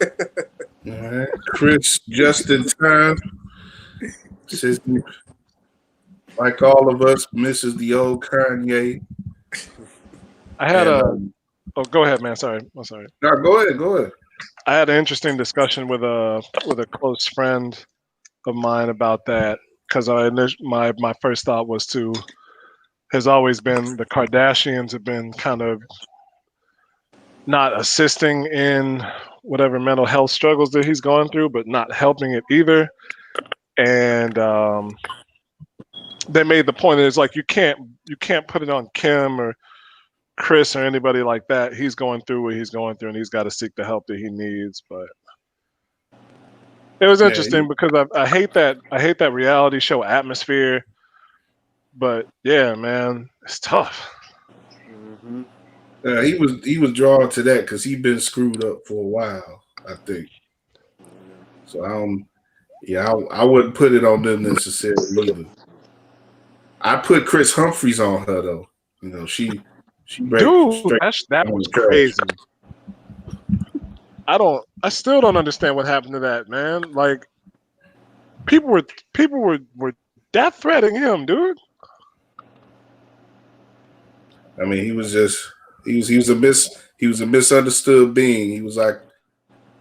All right, Chris, just in time. Says, like all of us, misses the old Kanye. I had And a. Oh, go ahead, man. Sorry, I'm sorry. no, go ahead, go ahead. I had an interesting discussion with a close friend of mine about that because my first thought was to has always been the Kardashians have been kind of not assisting in whatever mental health struggles that he's going through, but not helping it either. And they made the point that it's like you can't put it on Kim or Chris or anybody like that. He's going through what he's going through, and he's got to seek the help that he needs. But it was Yeah, interesting because I hate that reality show atmosphere. But yeah, man, it's tough. Mm-hmm. he was drawn to that because he'd been screwed up for a while, I think. So I wouldn't put it on them necessarily either. I put Chris Humphries on her though. You know, she breaks Dude, straight that on was the trash. crazy. I still don't understand what happened to that, man. Like people were death threatening him, dude. I mean, he was a misunderstood being. He was like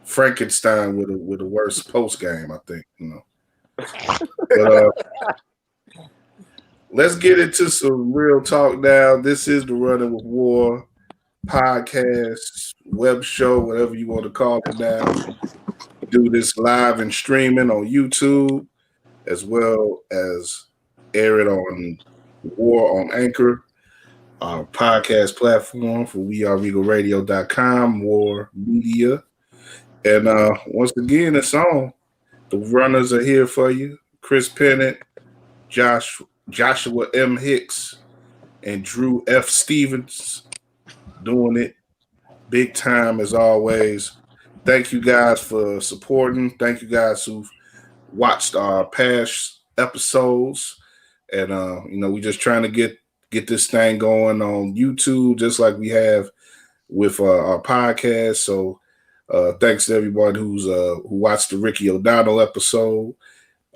Frankenstein with a worse post game, I think. But let's get into some real talk now. This is the Running with WARR podcast, web show, whatever you want to call it now. We do this live and streaming on YouTube, as well as air it on WARR on Anchor, our podcast platform for weareregalradio.com, WARR Media. And once again, it's on. The runners are here for you. Chris Pennant, Joshua M. Hicks, and Drew F. Stevens doing it big time as always. Thank you guys for supporting. Thank you guys who've watched our past episodes. And we're just trying to get this thing going on YouTube, just like we have with our podcast. So thanks to everyone who watched the Ricky O'Donnell episode.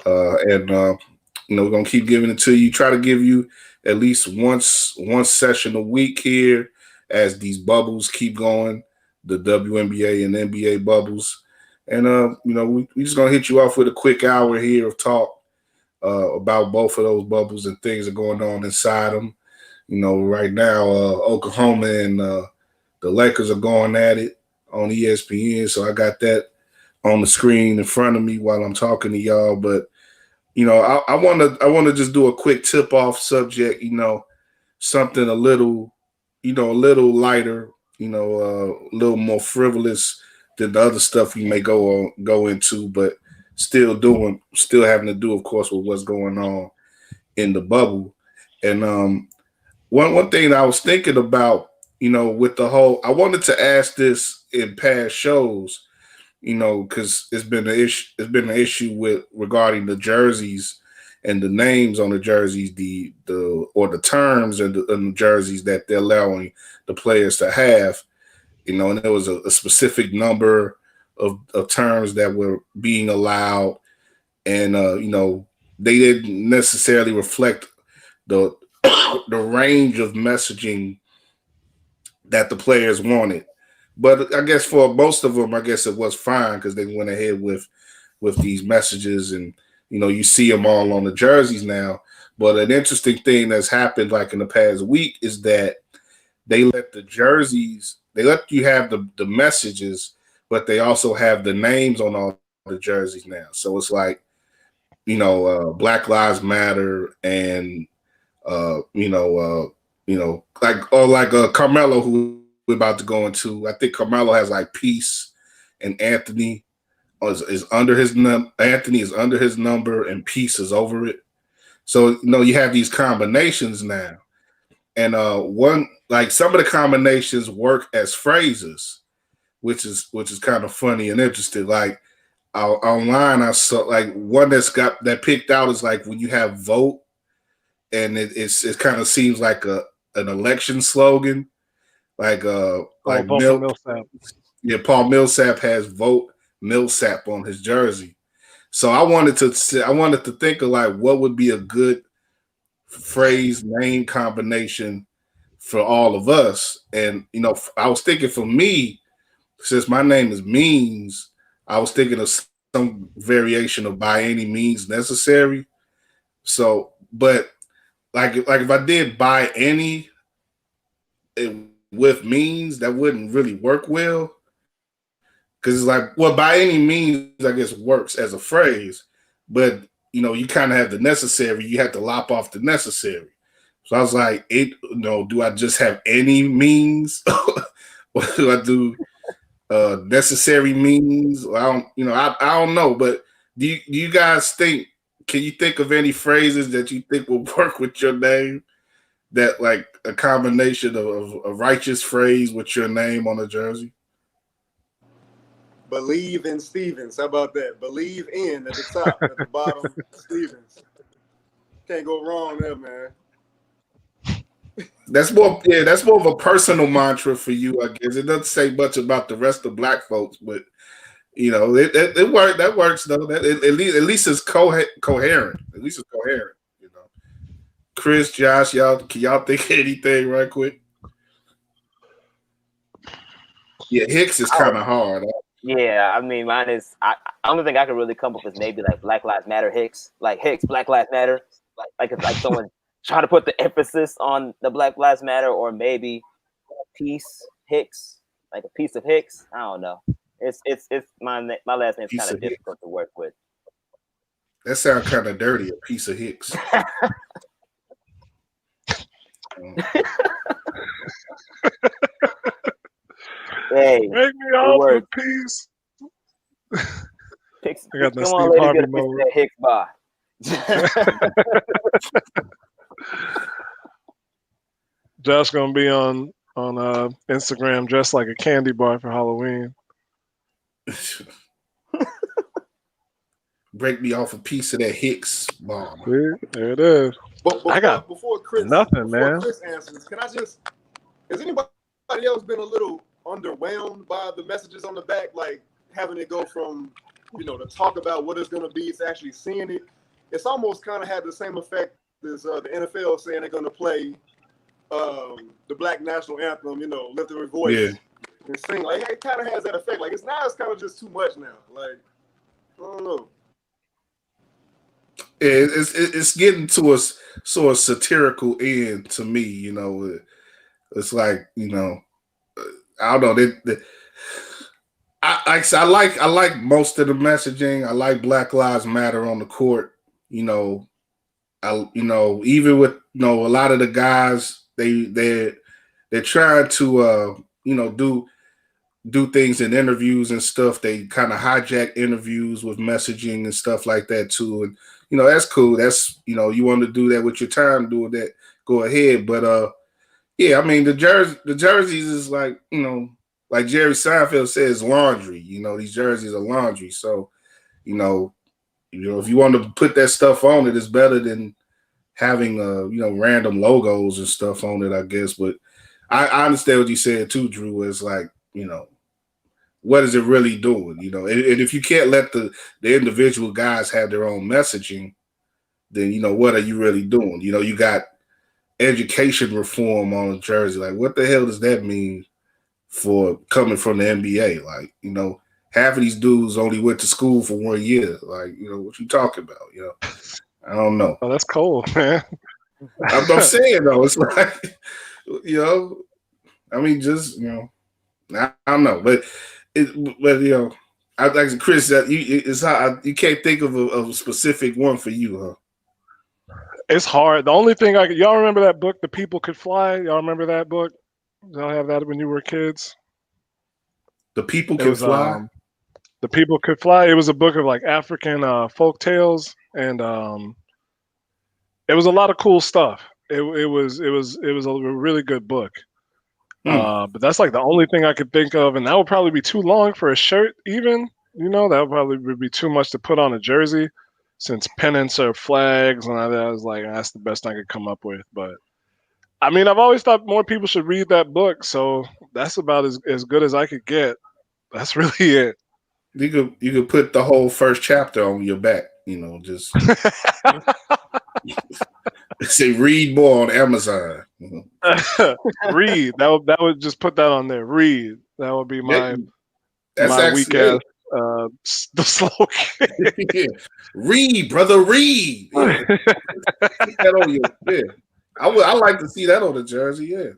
And we're gonna keep giving it to you. Try to give you at least one session a week here as these bubbles keep going, the WNBA and NBA bubbles. And we just gonna hit you off with a quick hour here of talk about both of those bubbles and things that are going on inside them. Right now, Oklahoma and the Lakers are going at it on ESPN, so I got that on the screen in front of me while I'm talking to y'all. But I want to just do a quick tip off subject. Something a little lighter. A little more frivolous than the other stuff we may go into, but still having to do, of course, with what's going on in the bubble. And one thing that I was thinking about, with the whole, I wanted to ask this in past shows, because it's been an issue. It's been an issue with regarding the jerseys and the names on the jerseys, the terms and the jerseys that they're allowing the players to have. And there was a specific number of terms that were being allowed, and they didn't necessarily reflect the the range of messaging that the players wanted. But I guess for most of them, I guess it was fine because they went ahead with these messages, and you see them all on the jerseys now. But an interesting thing that's happened, like in the past week, is that they let the jerseys, they let you have the messages, but they also have the names on all the jerseys now. So it's like, Black Lives Matter, and like Carmelo, who we're about to go into. I think Carmelo has like peace, and Anthony is under his Anthony is under his number, and peace is over it. So you have these combinations now, and one, like, some of the combinations work as phrases, which is kind of funny and interesting. Like online, I saw like one that picked out is like when you have vote, and it kind of seems like an election slogan, like Oh, vote for milk, Millsap. Yeah, Paul Millsap has "Vote Millsap" on his jersey. So I wanted to think of like what would be a good phrase name combination for all of us. And I was thinking for me, since my name is Means, I was thinking of some variation of by any means necessary. So, but like if I did by any with means, that wouldn't really work well. Because it's like, well, by any means, I guess works as a phrase, but you kind of have the necessary. You have to lop off the necessary. So I was like, do I just have any means, or do I do necessary means? I don't, I don't know. But do you guys think? Can you think of any phrases that you think will work with your name? That like a combination of a righteous phrase with your name on a jersey. Believe in Stevens. How about that? Believe in at the top, at the bottom, Stevens. Can't go wrong there, man. That's more of a personal mantra for you, I guess. It doesn't say much about the rest of black folks, but it works. That works though. That at least it's coherent. At least it's coherent. Chris, Josh, can y'all think of anything right quick? Yeah, Hicks is kind of hard. Yeah, I mean, mine is. I only thing I could really come up with is maybe like Black Lives Matter Hicks, like Hicks, Black Lives Matter, like it's like someone trying to put the emphasis on the Black Lives Matter, or maybe Peace Hicks, like a piece of Hicks. I don't know. It's my last name's kind of difficult to work with. That sounds kind of dirty. A piece of Hicks. Hey, make me off a piece. I got the Steve Harvey mode. Hicks bar. Josh gonna be on Instagram dressed like a candy bar for Halloween. Break me off a piece of that Hicks bomb. There it is. But I got before Chris answers, can I just? Has anybody else been a little underwhelmed by the messages on the back, like having it go from to talk about what it's going to be to actually seeing it? It's almost kind of had the same effect as the NFL saying they're going to play the Black National Anthem, lift their voice and sing. Like it kind of has that effect. Like it's kind of just too much now. Like I don't know. It's getting to a sort of satirical end to me. It's like I don't know. I like most of the messaging. I like Black Lives Matter on the court. Even with a lot of the guys, they're trying to do things in interviews and stuff. They kind of hijack interviews with messaging and stuff like that too. And that's cool. That's you want to do that with your time, doing that, go ahead. But yeah, I mean the jerseys is like like Jerry Seinfeld says, laundry. These jerseys are laundry. So if you want to put that stuff on it, it's better than having random logos and stuff on it, I guess. But I understand what you said too, Drew. It's like what is it really doing? And if you can't let the individual guys have their own messaging, then what are you really doing? You got education reform on a jersey. Like, what the hell does that mean for coming from the NBA? Like, half of these dudes only went to school for 1 year. Like, what you talking about? I don't know. Oh, that's cold, man. I'm saying though, it's like, I mean, just I don't know, but I like Chris that you can't think of a specific one for you, huh? It's hard. The only thing y'all remember that book, The People Could Fly? Y'all remember that book? Y'all have that when you were kids? The People Could Fly? The People Could Fly. It was a book of like African folk tales, and it was a lot of cool stuff. It was a really good book. But that's like the only thing I could think of, and that would probably be too long for a shirt even. That would probably be too much to put on a jersey, since pennants are flags, and I was like, that's the best I could come up with. But I mean, I've always thought more people should read that book, so that's about as good as I could get. That's really it. You could put the whole first chapter on your back. Just say read more on Amazon. Read. That would just put that on there. Read. That would be That's my weak actually ass the slogan. yeah. Read, brother, read. Yeah. Put that on your I like to see that on the jersey, yeah.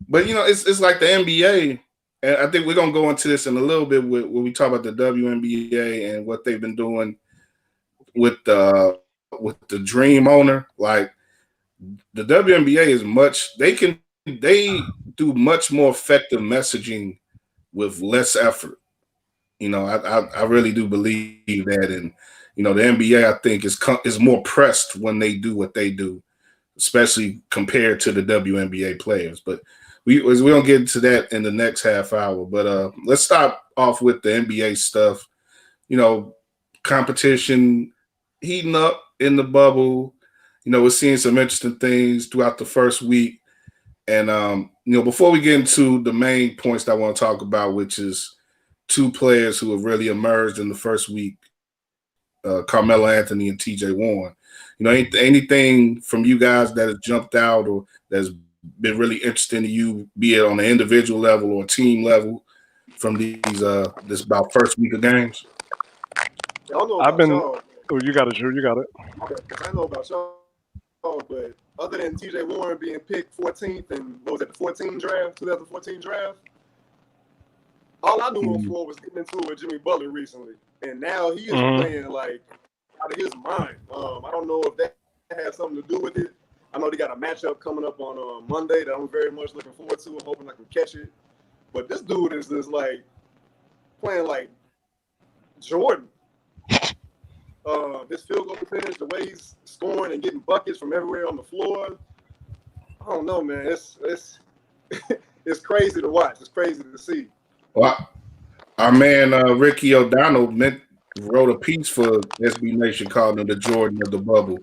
But it's like the NBA, and I think we're gonna go into this in a little bit when we talk about the WNBA and what they've been doing with the dream owner. Like the WNBA is they do much more effective messaging with less effort. I really do believe that, and the NBA I think is more pressed when they do what they do, especially compared to the WNBA players. But we don't get into that in the next half hour. But let's start off with the NBA stuff. Competition heating up in the bubble. We're seeing some interesting things throughout the first week. And before we get into the main points that I want to talk about, which is two players who have really emerged in the first week, Carmelo Anthony and TJ Warren. Anything from you guys that has jumped out or that's been really interesting to you, be it on an individual level or team level, from this about first week of games? I don't know I've about been. y'all. Oh, you got it, Drew. You got it. Okay, 'cause I don't know about y'all, but other than TJ Warren being picked 14th and what was it, the 2014 draft, all I knew him for was getting into it with Jimmy Butler recently, and now he is playing like out of his mind. I don't know if that has something to do with it. I know they got a matchup coming up on Monday that I'm very much looking forward to. I'm hoping I can catch it. But this dude is just like playing like Jordan. This field goal percentage, the way he's scoring and getting buckets from everywhere on the floor. I don't know, man. It's it's crazy to watch. It's crazy to see. Well, our man Ricky O'Donnell wrote a piece for SB Nation called him the Jordan of the bubble.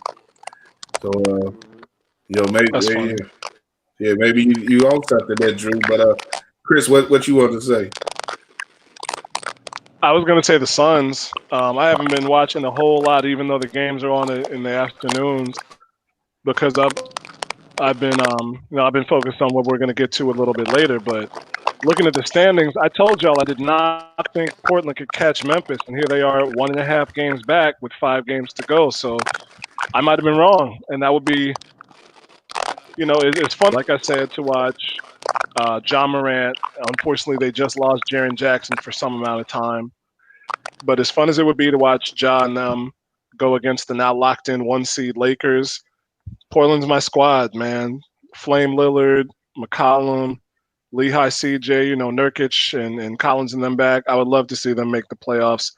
So maybe maybe you own something there, Drew. But Chris, what you want to say? I was gonna say the Suns. I haven't been watching a whole lot, even though the games are on in the afternoons, because I've been I've been focused on what we're gonna get to a little bit later. But looking at the standings, I told y'all I did not think Portland could catch Memphis, and here they are, 1.5 games back with 5 games to go. So I might have been wrong, and that would be, it's fun, like I said, to watch John Morant. Unfortunately, they just lost Jaren Jackson for some amount of time. But as fun as it would be to watch Ja and them go against the now locked in 1 seed Lakers, Portland's my squad, man. Flame Lillard, McCollum, Lehigh CJ, Nurkic and Collins and them back. I would love to see them make the playoffs,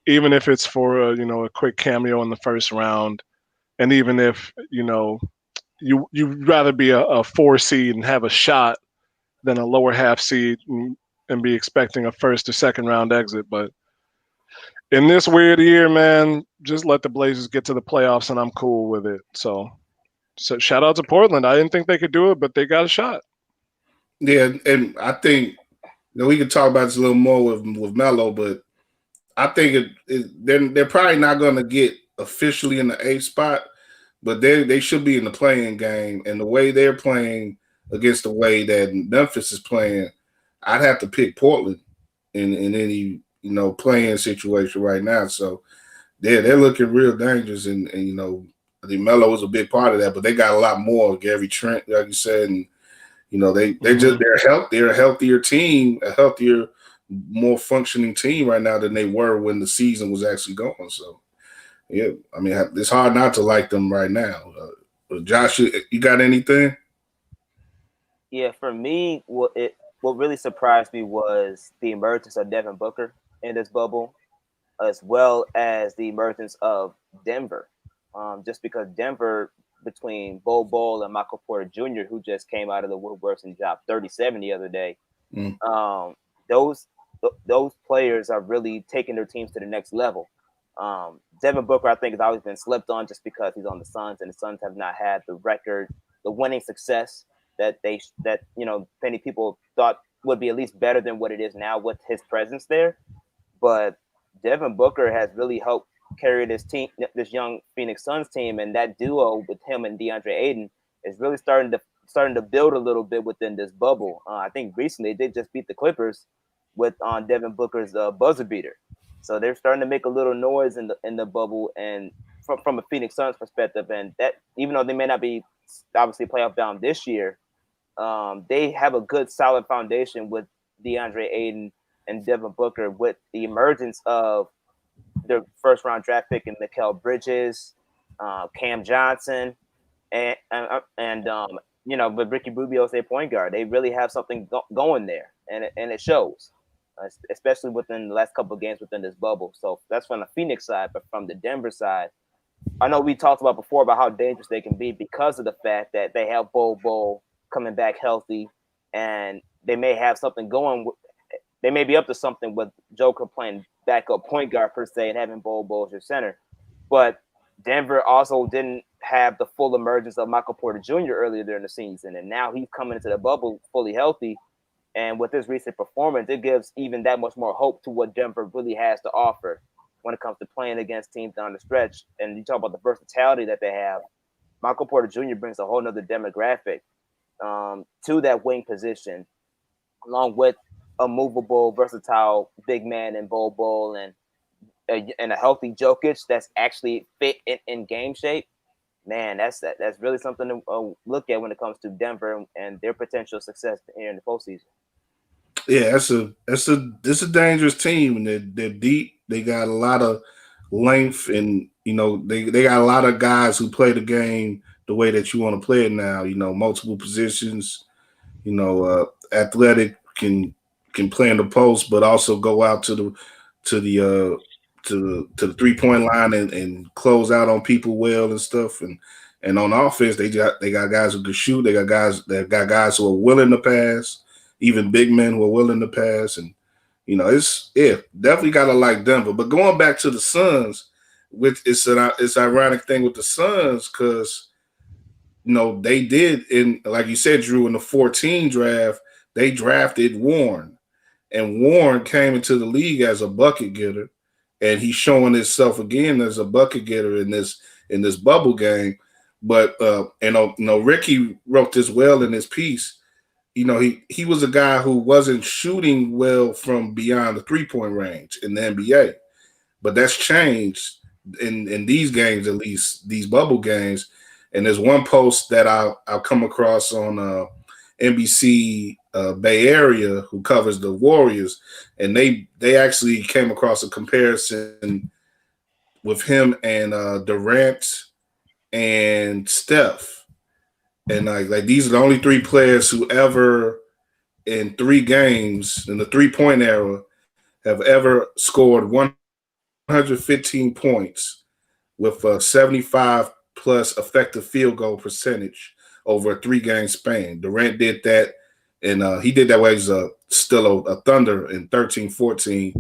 even if it's for a quick cameo in the first round. And even if, you'd rather be a 4 seed and have a shot than a lower half seed and be expecting a first or second round exit. But in this weird year, man, just let the Blazers get to the playoffs and I'm cool with it. So shout out to Portland. I didn't think they could do it, but they got a shot. Yeah, and I think we could talk about this a little more with Melo, but I think they're probably not going to get officially in the 8th spot, but they should be in the playing game. And the way they're playing against the way that Memphis is playing, I'd have to pick Portland in any playing situation right now. So they're looking real dangerous, and I think Melo was a big part of that, but they got a lot more. Gary Trent, like you said, and they're a healthier team, a healthier, more functioning team right now than they were when the season was actually going. So yeah, I mean, it's hard not to like them right now. Josh, you got anything? Yeah, for me, what really surprised me was the emergence of Devin Booker in this bubble, as well as the emergence of Denver. Just because Denver, between Bol and Michael Porter Jr., who just came out of the woodworks and dropped 37 the other day, those players are really taking their teams to the next level. Devin Booker, I think, has always been slept on just because he's on the Suns, and the Suns have not had the winning success that many people thought would be at least better than what it is now with his presence there. But Devin Booker has really helped carry this team, this young Phoenix Suns team, and that duo with him and DeAndre Ayton is really starting to build a little bit within this bubble. I think recently they just beat the Clippers with on Devin Booker's buzzer beater, so they're starting to make a little noise in the bubble, and from a Phoenix Suns perspective, and that even though they may not be obviously playoff bound this year, they have a good solid foundation with DeAndre Ayton and Devin Booker, with the emergence of their first round draft pick in Mikal Bridges, Cam Johnson, and with Ricky Rubio as their point guard. They really have something going there, and it shows, especially within the last couple of games within this bubble. So that's from the Phoenix side, but from the Denver side, I know we talked about before about how dangerous they can be because of the fact that they have Bol coming back healthy, and they may have something going. They may be up to something with Joker playing backup point guard per se and having Bol as your center. But Denver also didn't have the full emergence of Michael Porter Jr. earlier during the season, and now he's coming into the bubble fully healthy. And with his recent performance, it gives even that much more hope to what Denver really has to offer when it comes to playing against teams down the stretch. And you talk about the versatility that they have. Michael Porter Jr. brings a whole nother demographic to that wing position, along with a movable, versatile big man in Bol and a healthy Jokic that's actually fit in game shape. Man, that's really something to look at when it comes to Denver and their potential success here in the postseason. Yeah, it's a dangerous team, and they're deep. They got a lot of length, and they got a lot of guys who play the game the way that you want to play it now. Multiple positions. Athletic, can play in the post, but also go out to the 3-point line and close out on people well and stuff. And on offense, they got guys who can shoot. They got guys who are willing to pass, even big men who are willing to pass. And definitely gotta like Denver. But going back to the Suns, which it's ironic thing with the Suns because they did, like you said, Drew, in the 2014 draft, they drafted Warren. And Warren came into the league as a bucket getter, and he's showing himself again as a bucket getter in this bubble game. But Ricky wrote this well in his piece. He was a guy who wasn't shooting well from beyond the 3-point range in the NBA, but that's changed in these games, at least these bubble games. And there's one post that I'll come across on NBC Bay Area who covers the Warriors, and they actually came across a comparison with him and Durant and Steph, and like these are the only 3 players who ever in 3 games in the 3-point era have ever scored 115 points with a 75 plus effective field goal percentage over a 3-game span. Durant did that, and he did that while he's still a Thunder in 13-14.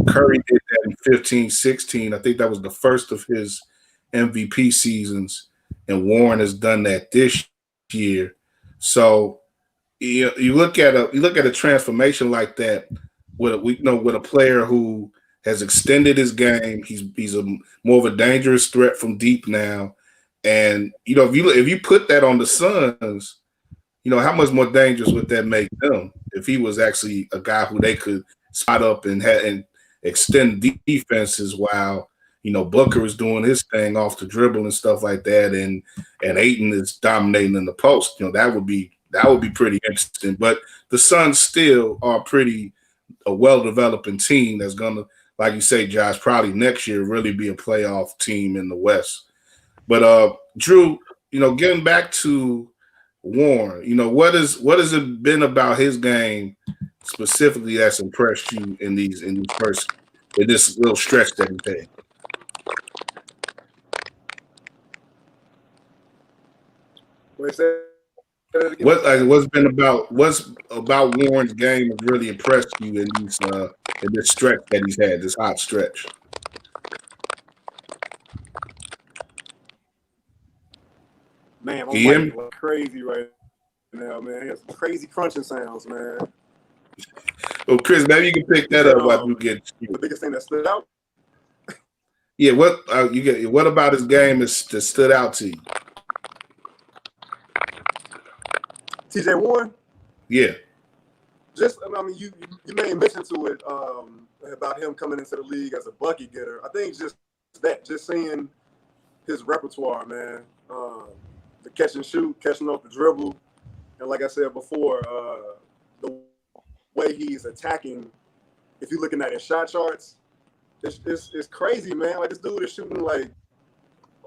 Curry did that in 15-16. I think that was the first of his MVP seasons, and Warren has done that this year. So you look at a transformation like that with a player who has extended his game. He's more of a dangerous threat from deep now. And if you put that on the Suns, how much more dangerous would that make them if he was actually a guy who they could spot up and extend defenses while Booker is doing his thing off the dribble and stuff like that, and Ayton is dominating in the post. That would be pretty interesting. But the Suns still are a well-developing team that's gonna, like you say, Josh, probably next year really be a playoff team in the West. But Drew, getting back to Warren, what has it been about his game specifically that's impressed you in this little stretch that he had? What's about Warren's game has really impressed you in this stretch that he's had, this hot stretch? Man, my mic is crazy right now, man. He has some crazy crunching sounds, man. Well, Chris, maybe you can pick that up while you get the biggest thing that stood out. Yeah, what you get? What about his game that stood out to you? TJ Warren. Yeah. Just, I mean, you made mention to it about him coming into the league as a bucket getter. I think just seeing his repertoire, man, the catch and shoot, catching off the dribble, and like I said before, the way he's attacking. If you're looking at his shot charts, it's crazy, man. Like, this dude is shooting like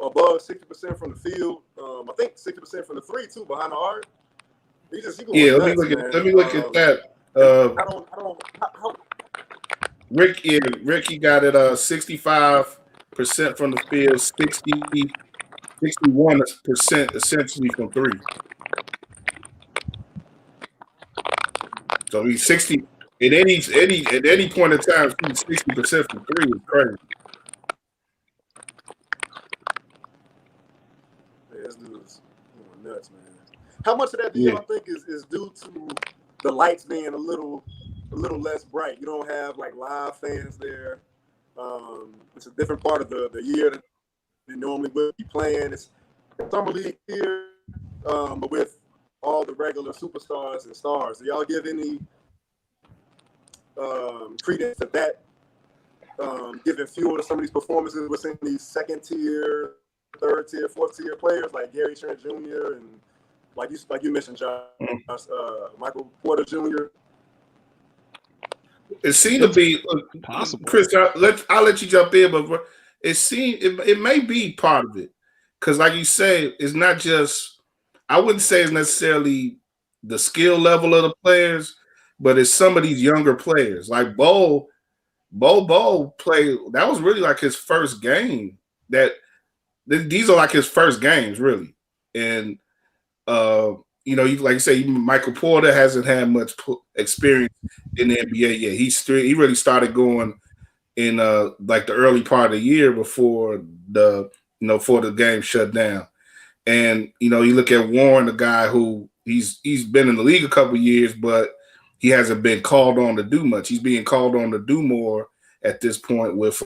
above 60% from the field. I think 60% from the three too, behind the arc. He Yeah, nuts, let me look at that. Ricky got it 65% from the field, 61% essentially from three. So he's 60 at any point in time, 60% from three is crazy. Yeah, this dude's nuts, man. How much of that do y'all think is due to the lights being a little less bright? You don't have like live fans there. It's a different part of the year that they normally would be playing. It's summer league here, but with all the regular superstars and stars. Do y'all give any credence to that? Giving fuel to some of these performances we're seeing these second tier, third tier, fourth tier players like Gary Trent Jr. and like you mentioned, Josh, Michael Porter Jr. It seemed to be possible. Chris, I'll let you jump in, but it may be part of it. Because like you say, it's not just, I wouldn't say it's necessarily the skill level of the players, but it's some of these younger players. Like Bo played, that was really like his first game. These are like his first games, really. And like you say, Michael Porter hasn't had much experience in the NBA yet. He really started going in like the early part of the year before before the game shut down. And you look at Warren, the guy who he's been in the league a couple of years, but he hasn't been called on to do much. He's being called on to do more at this point with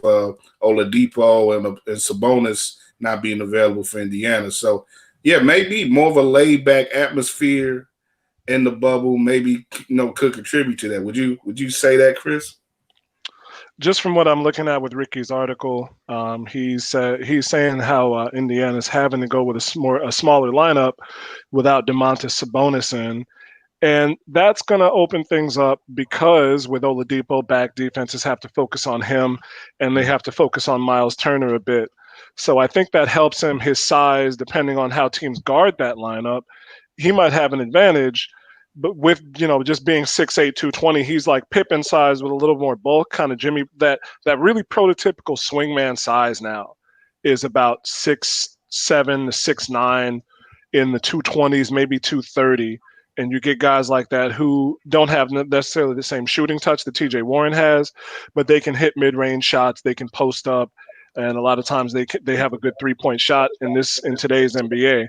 Oladipo and Sabonis not being available for Indiana. So yeah, maybe more of a laid back atmosphere in the bubble, maybe could contribute to that. Would you say that, Chris? Just from what I'm looking at with Ricky's article, he's saying how Indiana's having to go with a smaller lineup without Domantas Sabonis in, and that's going to open things up because with Oladipo back, defenses have to focus on him, and they have to focus on Miles Turner a bit. So I think that helps him. His size, depending on how teams guard that lineup, he might have an advantage. But with just being 6'8", 220, he's like Pippen size with a little more bulk, kind of Jimmy. That really prototypical swingman size now is about 6'7" to 6'9", in the 220s, maybe 230. And you get guys like that who don't have necessarily the same shooting touch that TJ Warren has, but they can hit mid-range shots, they can post up, and a lot of times they have a good 3-point shot in today's NBA.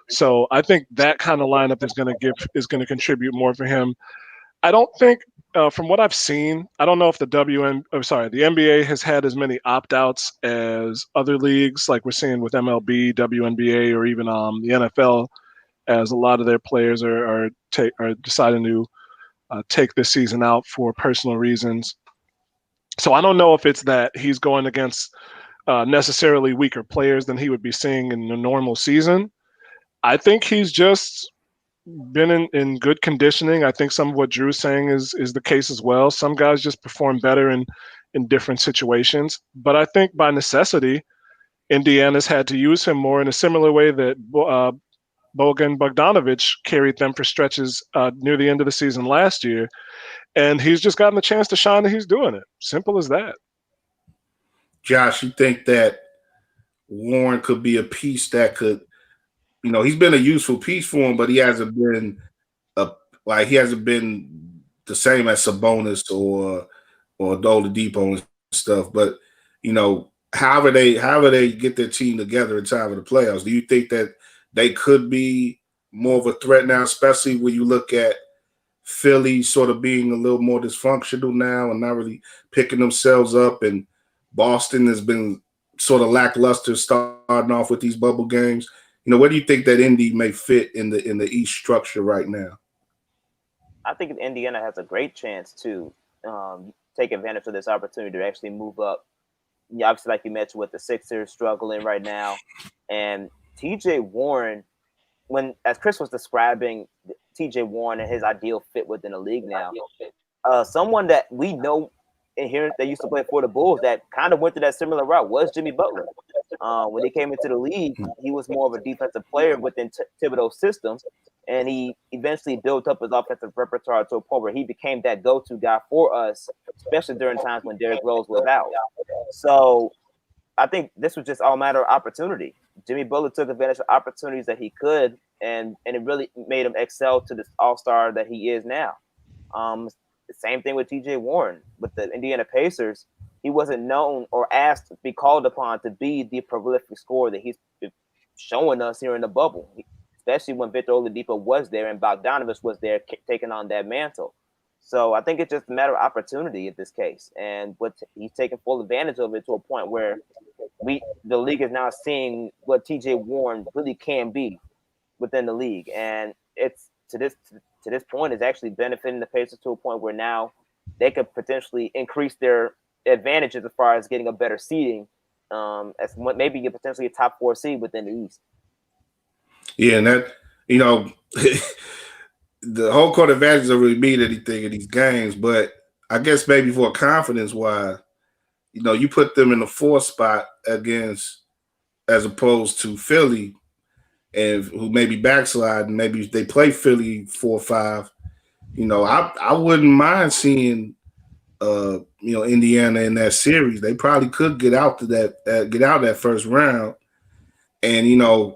So I think that kind of lineup is going to contribute more for him. I don't think, from what I've seen, I don't know if the NBA has had as many opt-outs as other leagues, like we're seeing with MLB, WNBA, or even the NFL, as a lot of their players are deciding to take this season out for personal reasons. So I don't know if it's that he's going against necessarily weaker players than he would be seeing in a normal season. I think he's just been in good conditioning. I think some of what Drew's saying is the case as well. Some guys just perform better in different situations. But I think by necessity, Indiana's had to use him more in a similar way that Bogan Bogdanovic carried them for stretches near the end of the season last year. And he's just gotten the chance to shine and he's doing it. Simple as that. Josh, you think that Warren could be a piece that could, he's been a useful piece for him, but he hasn't been the same as Sabonis or Oladipo and stuff. But however they get their team together in time for the playoffs, do you think that they could be more of a threat now, especially when you look at Philly sort of being a little more dysfunctional now and not really picking themselves up, and Boston has been sort of lackluster starting off with these bubble games. Where do you think that Indy may fit in the East structure right now? I think Indiana has a great chance to take advantage of this opportunity to actually move up. Yeah, obviously, like you mentioned, with the Sixers struggling right now, and TJ Warren, when as Chris was describing TJ Warren and his ideal fit within the league now, someone that we know in here that used to play for the Bulls that kind of went through that similar route was Jimmy Butler. When he came into the league, he was more of a defensive player within Thibodeau's system, and he eventually built up his offensive repertoire to a point where he became that go-to guy for us, especially during times when Derrick Rose was out. So I think this was just all a matter of opportunity. Jimmy Butler took advantage of opportunities that he could, and it really made him excel to this all-star that he is now. The same thing with TJ Warren with the Indiana Pacers. He wasn't known or asked to be called upon to be the prolific scorer that he's showing us here in the bubble, especially when Victor Oladipo was there and Bogdanovich was there taking on that mantle. So I think it's just a matter of opportunity in this case, and he's taking full advantage of it to a point where the league is now seeing what TJ Warren really can be within the league, and it's to this point is actually benefiting the Pacers to a point where now they could potentially increase their advantages as far as getting a better seeding, as maybe potentially a top 4 seed within the East. Yeah, and that the home court advantage doesn't really mean anything in these games, but I guess maybe for confidence wise, you put them in the 4th spot against as opposed to Philly, and who maybe backslide, and maybe they play Philly 4-5. I wouldn't mind seeing Indiana in that series. They probably could get out to that first round. And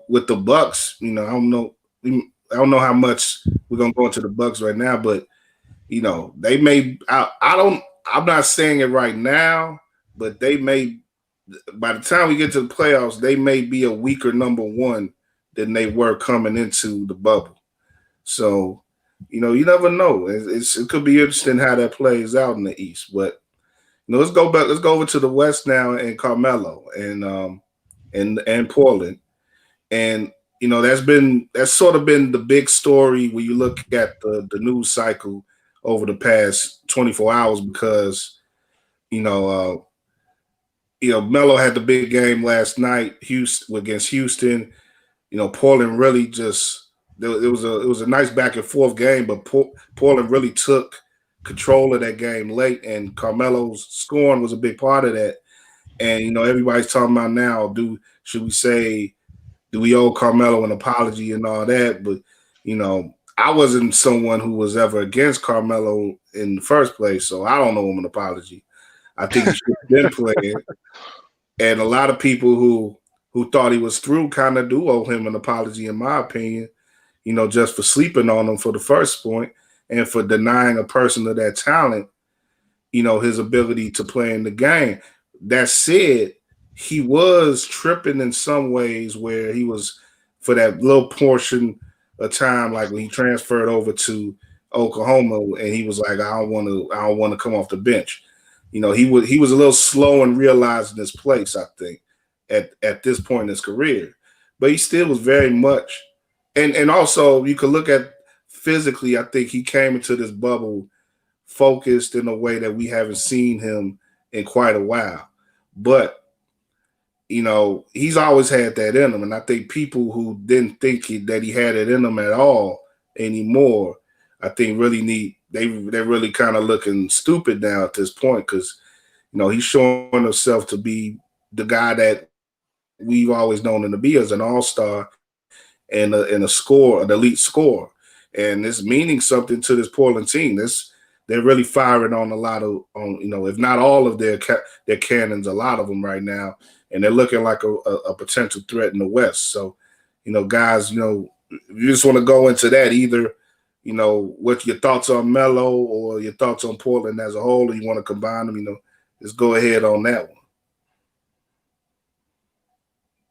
with the Bucks, I don't know how much we're gonna go into the Bucks right now, but they may. I'm not saying it right now, but they may. By the time we get to the playoffs, they may be a weaker number 1 than they were coming into the bubble. So, you never know. It could be interesting how that plays out in the East. But let's go back. Let's go over to the West now and Carmelo and Portland. And that's sort of been the big story when you look at the news cycle over the past 24 hours because Melo had the big game last night, against Houston. Portland really just it was a nice back and forth game, but Portland really took control of that game late, and Carmelo's scoring was a big part of that. And everybody's talking about now, do we owe Carmelo an apology and all that? But I wasn't someone who was ever against Carmelo in the first place, so I don't owe him an apology. I think he should have been playing. And a lot of people who thought he was through kind of do owe him an apology, in my opinion, just for sleeping on him for the first point and for denying a person of that talent, his ability to play in the game. That said, he was tripping in some ways where he was, for that little portion of time, like when he transferred over to Oklahoma and he was like, I don't want to come off the bench. He was a little slow in realizing his place, I think, at this point in his career. But he still was very much, and also you could look at physically, I think he came into this bubble focused in a way that we haven't seen him in quite a while. But he's always had that in him, and I think people who didn't think that he had it in him at all anymore, I think they're really kind of looking stupid now at this point because he's showing himself to be the guy that we've always known him to be as an all-star and a scorer, an elite scorer, and it's meaning something to this Portland team. They're really firing on a lot of if not all of their cannons, a lot of them right now. And they're looking like a potential threat in the West. So, guys, you just want to go into that either, what your thoughts on Melo or your thoughts on Portland as a whole, or you want to combine them, just go ahead on that one.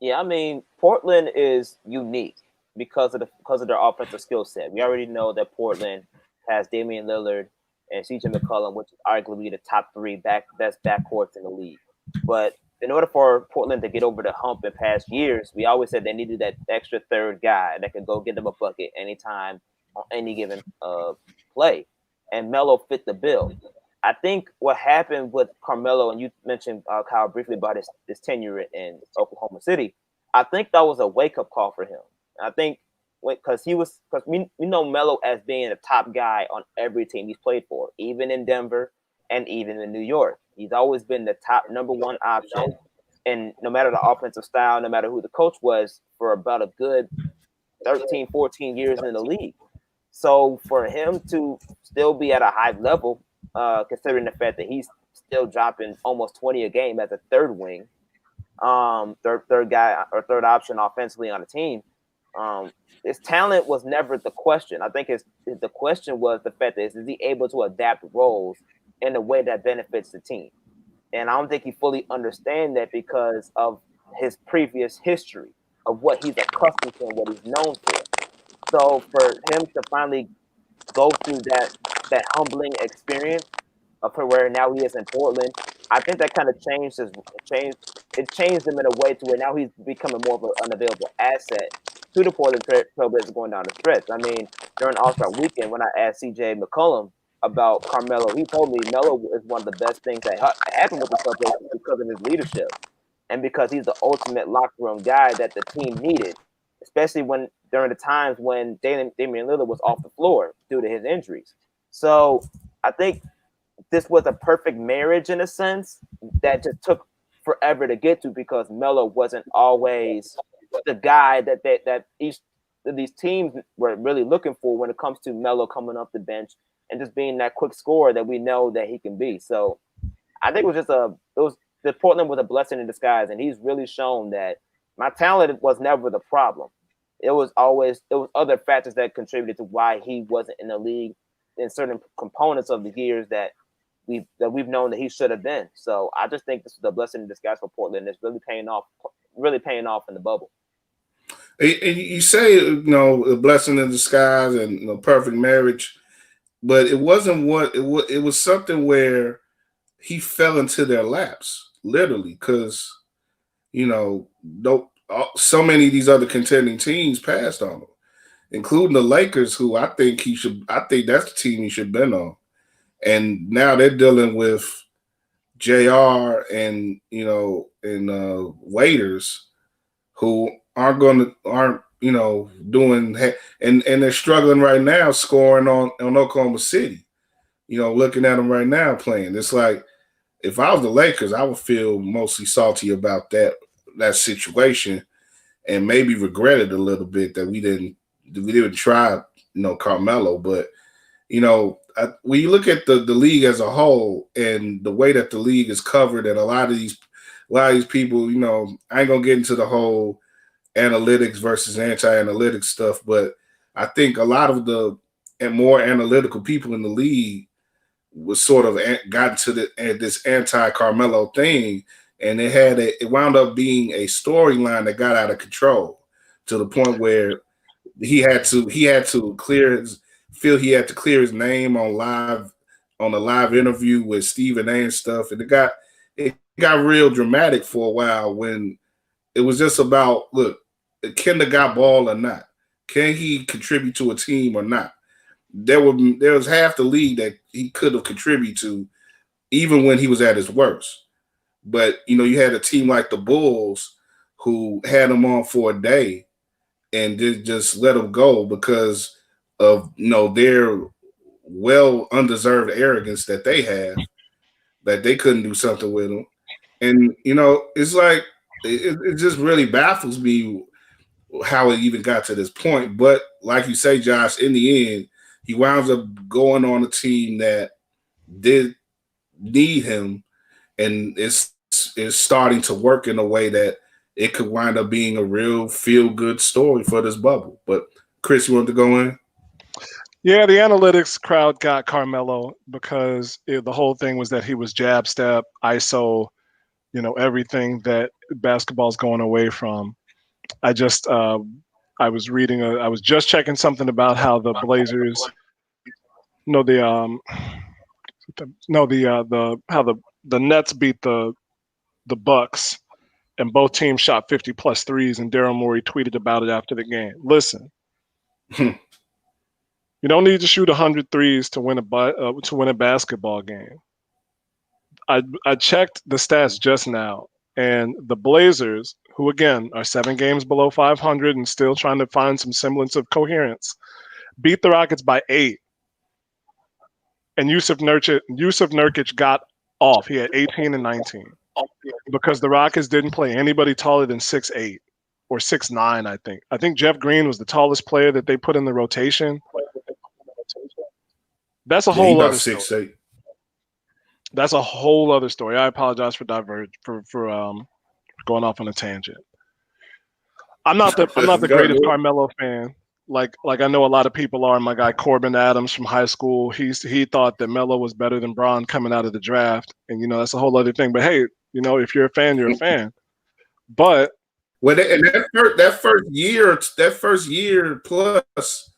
Yeah, I mean, Portland is unique because of their offensive skill set. We already know that Portland has Damian Lillard and CJ McCollum, which is arguably the top three best backcourts in the league. But in order for Portland to get over the hump in past years, we always said they needed that extra third guy that could go get them a bucket anytime on any given play. And Melo fit the bill. I think what happened with Carmelo, and you mentioned Kyle briefly about his tenure in Oklahoma City, I think that was a wake-up call for him. I think because we know Melo as being a top guy on every team he's played for, even in Denver and even in New York. He's always been the top number one option. And no matter the offensive style, no matter who the coach was, for about a good 13, 14 years in the league. So for him to still be at a high level, considering the fact that he's still dropping almost 20 a game as a third wing, third guy or third option offensively on the team, his talent was never the question. I think the question was the fact that is he able to adapt roles in a way that benefits the team? And I don't think he fully understands that because of his previous history of what he's accustomed to and what he's known for. So for him to finally go through that humbling experience of where now he is in Portland, I think that kind of changed him in a way to where now he's becoming more of an unavailable asset to the Portland Trailblazers going down the stretch. I mean, during All-Star Weekend, when I asked CJ McCollum about Carmelo, he told me Melo is one of the best things that happened with the Trailblazers because of his leadership and because he's the ultimate locker room guy that the team needed, especially during the times when Damian Lillard was off the floor due to his injuries. So I think this was a perfect marriage in a sense that just took forever to get to because Melo wasn't always the guy that these teams were really looking for when it comes to Melo coming off the bench and just being that quick scorer that we know that he can be. So I think the Portland was a blessing in disguise, and he's really shown that my talent was never the problem. It was other factors that contributed to why he wasn't in the league in certain components of the years that we've known that he should have been. So I just think this is a blessing in disguise for Portland. It's really paying off in the bubble. And you say, a blessing in disguise and perfect marriage, but it wasn't it was something where he fell into their laps, literally, because, so many of these other contending teams passed on him, including the Lakers, who I think that's the team he should have been on. And now they're dealing with JR and waiters who aren't doing, and they're struggling right now scoring on Oklahoma City. Looking at them right now playing, it's like if I was the Lakers, I would feel mostly salty about that situation and maybe regret it a little bit that we didn't try Carmelo. But when you look at the league as a whole and the way that the league is covered, and a lot of these people, I ain't gonna get into the whole analytics versus anti-analytics stuff, but I think a lot of the more analytical people in the league was sort of gotten to this anti-Carmelo thing, and it wound up being a storyline that got out of control to the point where he had to clear his name on a live interview with Stephen A and stuff, and it got real dramatic for a while when it was just about, look, can the guy ball or not? Can he contribute to a team or not? There was half the league that he could have contributed to, even when he was at his worst. But you had a team like the Bulls who had him on for a day and just let him go because of their well undeserved arrogance that they have, that they couldn't do something with him. And it's like it just really baffles me how it even got to this point. But like you say, Josh, in the end, he winds up going on a team that did need him, and it's starting to work in a way that it could wind up being a real feel-good story for this bubble. But Chris, you want to go in? Yeah, the analytics crowd got Carmelo because the whole thing was that he was jab step, ISO, everything that basketball's going away from. I was just checking something about how the Blazers No, the how the Nets beat the Bucks, and both teams shot 50 plus threes, and Daryl Morey tweeted about it after the game. Listen, you don't need to shoot 100 threes to win a basketball game. I checked the stats just now, and the Blazers, who again are 7 games below 500 and still trying to find some semblance of coherence, beat the Rockets by 8. And Yusuf Nurkic got off. He had 18 and 19 because the Rockets didn't play anybody taller than 6'8" or 6'9", I think. I think Jeff Green was the tallest player that they put in the rotation. That's a whole other story. 6'8". That's a whole other story. I apologize for going off on a tangent. I'm not the greatest Carmelo fan. Like I know a lot of people are. My guy Corbin Adams from high school, he thought that Melo was better than Bron coming out of the draft, and that's a whole other thing. But hey, if you're a fan, you're a fan. But that first year plus,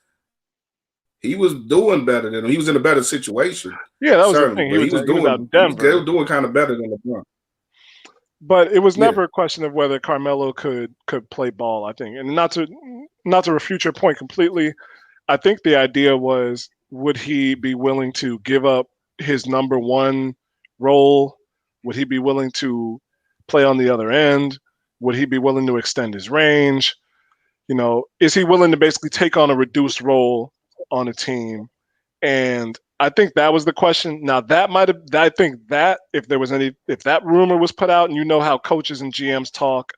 he was doing better than him. He was in a better situation. Yeah, that was the thing. He was out in Denver. He was doing kind of better than LeBron. But it was never a question of whether Carmelo could play ball, I think. And not to refute your point completely, I think the idea was, would he be willing to give up his number one role? Would he be willing to play on the other end? Would he be willing to extend his range? Is he willing to basically take on a reduced role on a team? And I think that was the question. Now I think that if that rumor was put out, and how coaches and GMs talk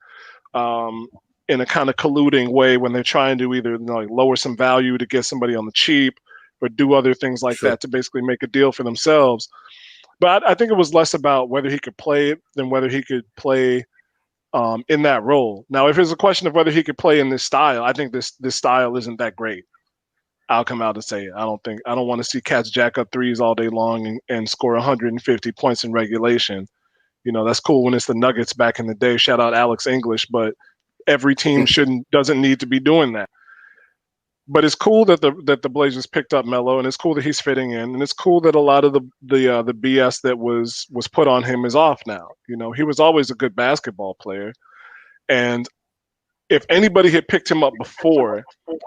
in a kind of colluding way when they're trying to either lower some value to get somebody on the cheap or do other things like that to basically make a deal for themselves. But I think it was less about whether he could play than whether he could play in that role. Now, if it's a question of whether he could play in this style, I think this style isn't that great. I'll come out and say it. I don't want to see cats jack up threes all day long and score 150 points in regulation. That's cool when it's the Nuggets back in the day. Shout out Alex English, but every team doesn't need to be doing that. But it's cool that the Blazers picked up Melo, and it's cool that he's fitting in, and it's cool that a lot of the BS that was put on him is off now. He was always a good basketball player, and if anybody had picked him up before,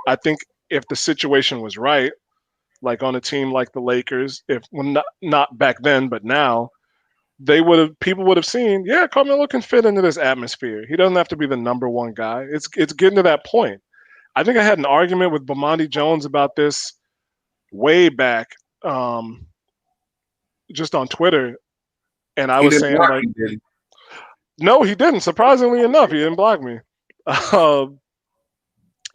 I think if the situation was right, like on a team like the Lakers, not back then, but now, people would have seen, yeah, Carmelo can fit into this atmosphere. He doesn't have to be the number one guy. It's getting to that point. I think I had an argument with Bomani Jones about this way back, just on Twitter, and I was saying no, he didn't. Surprisingly enough, he didn't block me.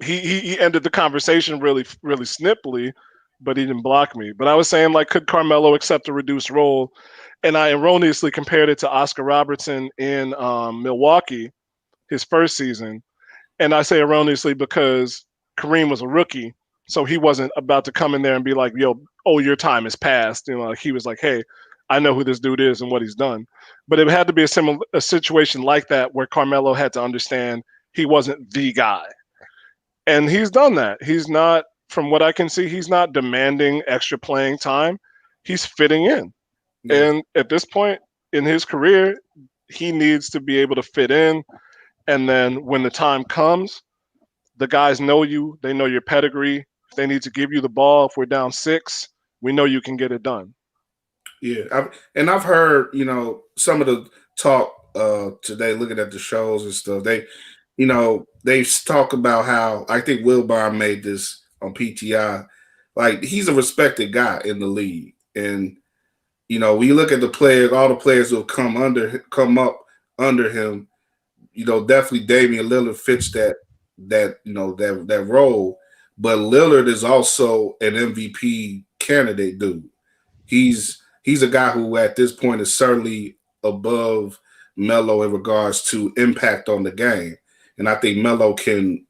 He ended the conversation really, really snippily, but he didn't block me. But I was saying, could Carmelo accept a reduced role? And I erroneously compared it to Oscar Robertson in Milwaukee, his first season. And I say erroneously because Kareem was a rookie, so he wasn't about to come in there and be like, yo, your time has passed. He was like, hey, I know who this dude is and what he's done. But it had to be a situation like that where Carmelo had to understand he wasn't the guy. And he's done that. He's not, from what I can see, he's not demanding extra playing time. He's fitting in. Yeah. And at this point in his career, he needs to be able to fit in. And then when the time comes, the guys know you. They know your pedigree. If they need to give you the ball, if we're down 6, we know you can get it done. Yeah. I've heard, some of the talk today, looking at the shows and stuff. They talk about how, I think Wilbur made this on PTI, he's a respected guy in the league. And, when you look at the players, all the players who have come up under him, definitely Damian Lillard fits that role. But Lillard is also an MVP candidate dude. He's a guy who at this point is certainly above Melo in regards to impact on the game. And I think Melo can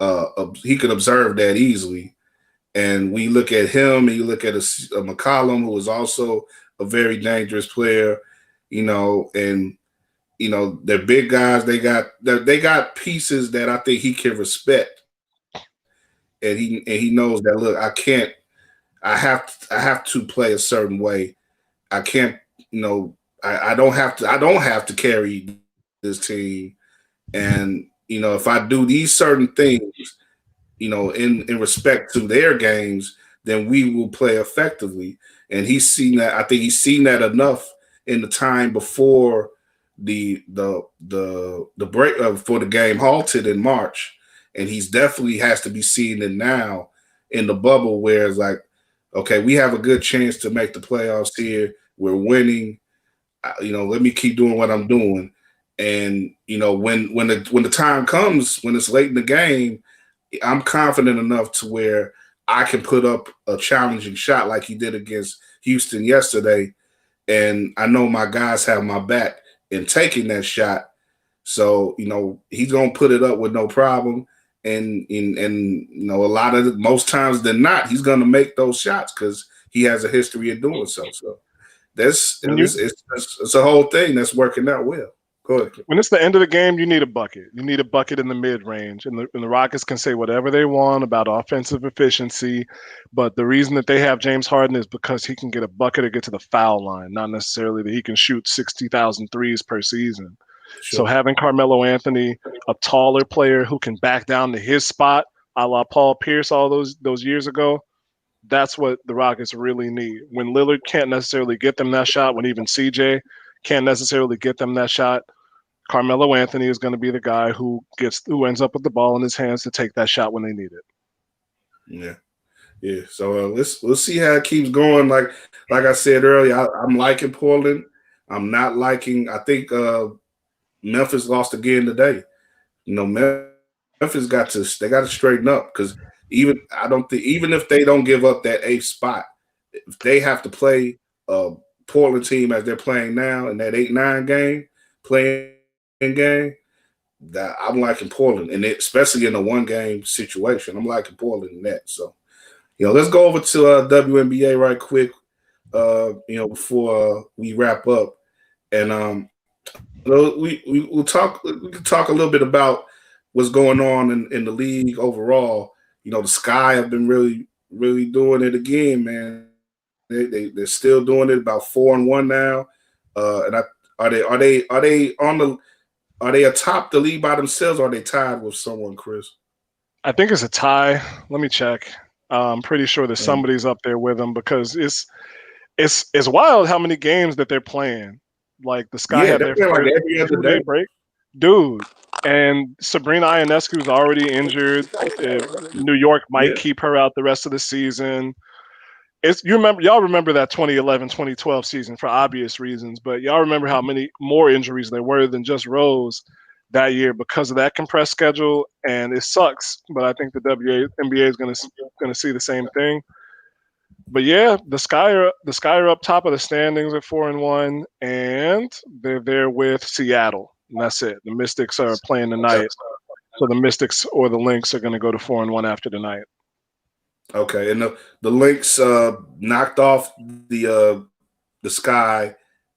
observe that easily. And we look at him, and you look at a McCollum, who is also a very dangerous player, and they're big guys. They got pieces that I think he can respect, and he knows that. Look, I I have to play a certain way. I can't, I don't have to carry this team. And, if I do these certain things, in respect to their games, then we will play effectively. And he's seen that. I think he's seen that enough in the time before the break for the game halted in March, and he's definitely has to be seeing it now in the bubble, where it's like, okay, we have a good chance to make the playoffs here. We're winning. Let me keep doing what I'm doing. And when the time comes, when it's late in the game, I'm confident enough to where I can put up a challenging shot like he did against Houston yesterday. And I know my guys have my back in taking that shot. So, he's going to put it up with no problem. And most times than not, he's going to make those shots because he has a history of doing so. So it's a whole thing that's working out well. Go ahead. When it's the end of the game, you need a bucket. You need a bucket in the mid-range. And the Rockets can say whatever they want about offensive efficiency, but the reason that they have James Harden is because he can get a bucket or get to the foul line, not necessarily that he can shoot 60,000 threes per season. Sure. So having Carmelo Anthony, a taller player who can back down to his spot, a la Paul Pierce all those years ago, that's what the Rockets really need. When Lillard can't necessarily get them that shot, when even CJ can't necessarily get them that shot, Carmelo Anthony is going to be the guy who ends up with the ball in his hands to take that shot when they need it. Yeah. So let's see how it keeps going. Like I said earlier, I'm liking Portland. I'm not liking. I think Memphis lost again today. Memphis got to straighten up, because even if they don't give up that 8th spot, if they have to play a Portland team as they're playing now in that 8-9 game, game, that I'm liking Portland, and especially in a 1-game situation, I'm liking Portland in that. So, let's go over to WNBA right quick, before we wrap up, and we can talk a little bit about what's going on in the league overall. The Sky have been really, really doing it again, man. They're still doing it, about 4-1 now, and are they atop the league by themselves, or are they tied with someone, Chris? I think it's a tie. Let me check. I'm pretty sure that somebody's up there with them, because it's wild how many games that they're playing. Like the Sky have their first every other day break, dude. And Sabrina Ionescu's already injured. New York might keep her out the rest of the season. Y'all remember that 2011-2012 season for obvious reasons, but y'all remember how many more injuries there were than just Rose that year because of that compressed schedule, and it sucks. But I think the WNBA is going to see the same thing. But yeah, the Sky are up top of the standings at 4-1, and they're there with Seattle, and that's it. The Mystics are playing tonight, so the Mystics or the Lynx are going to go to 4-1 after tonight. Okay, and the Lynx knocked off the Sky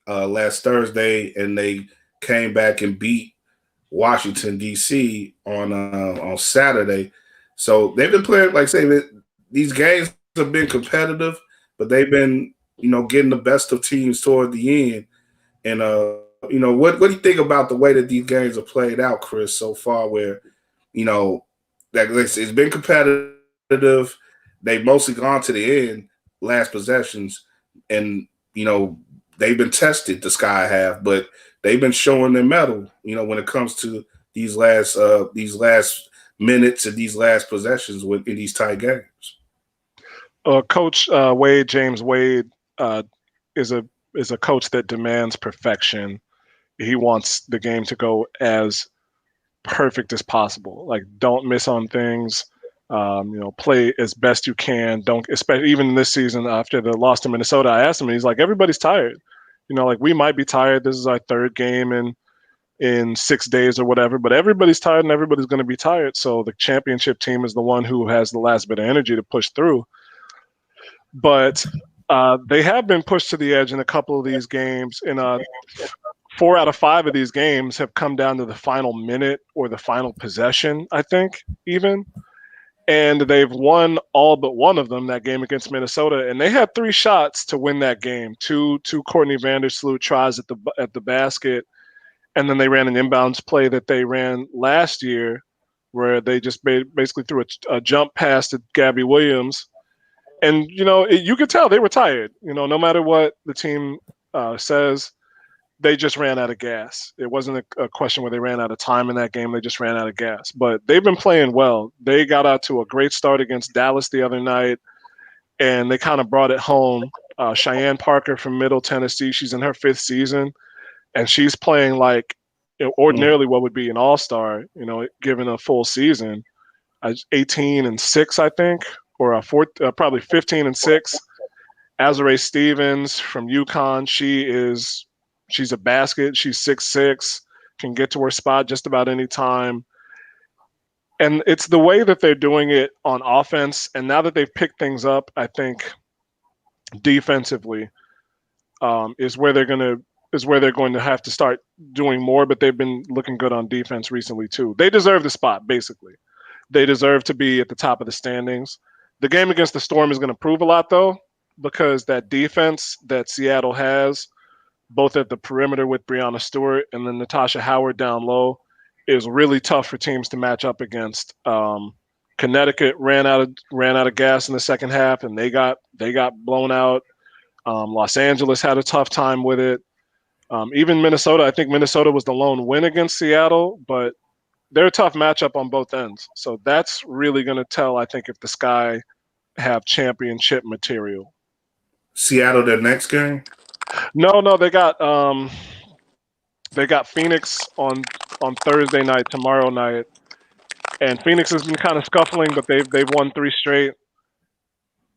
last Thursday, and they came back and beat Washington D.C. on Saturday. So they've been playing, like I say, these games have been competitive, but they've been getting the best of teams toward the end. And what do you think about the way that these games are played out, Chris, so far? Where that it's been competitive. They've mostly gone to the end, last possessions, and they've been tested. The Sky have, but they've been showing their mettle. When it comes to these last minutes and these last possessions in these tight games. Coach James Wade is a coach that demands perfection. He wants the game to go as perfect as possible. Like, don't miss on things. Play as best you can. Don't, especially even this season after the loss to Minnesota. I asked him, and he's like, everybody's tired. We might be tired. This is our 3rd game in 6 days or whatever, but everybody's tired and everybody's going to be tired. So the championship team is the one who has the last bit of energy to push through. But they have been pushed to the edge in a couple of these games. 4 out of 5 of these games have come down to the final minute or the final possession, I think, even. And they've won all but one of them, that game against Minnesota, and they had 3 shots to win that game. Two Courtney Vandersloot tries at the basket, and then they ran an inbounds play that they ran last year, where they just basically threw a jump pass to Gabby Williams, and you could tell they were tired. No matter what the team says, they just ran out of gas. It wasn't a question where they ran out of time in that game. They just ran out of gas. But they've been playing well. They got out to a great start against Dallas the other night, and they kind of brought it home. Cheyenne Parker from Middle Tennessee, she's in her 5th season, and she's playing like ordinarily what would be an all-star, given a full season. 18-6, I think, or probably 15-6. Azare Stevens from UConn, she's a basket. She's 6'6", can get to her spot just about any time. And it's the way that they're doing it on offense. And now that they've picked things up, I think defensively is where they're going to have to start doing more. But they've been looking good on defense recently too. They deserve the spot, basically. They deserve to be at the top of the standings. The game against the Storm is going to prove a lot, though, because that defense that Seattle has, both at the perimeter with Breanna Stewart and then Natasha Howard down low, is really tough for teams to match up against. Connecticut ran out of gas in the second half, and they got blown out. Los Angeles had a tough time with it. Even Minnesota, I think Minnesota was the lone win against Seattle, but they're a tough matchup on both ends. So that's really going to tell, I think, if the Sky have championship material. Seattle, their next game? No, they got Phoenix on Thursday night, tomorrow night, and Phoenix has been kind of scuffling, but they've won 3 straight.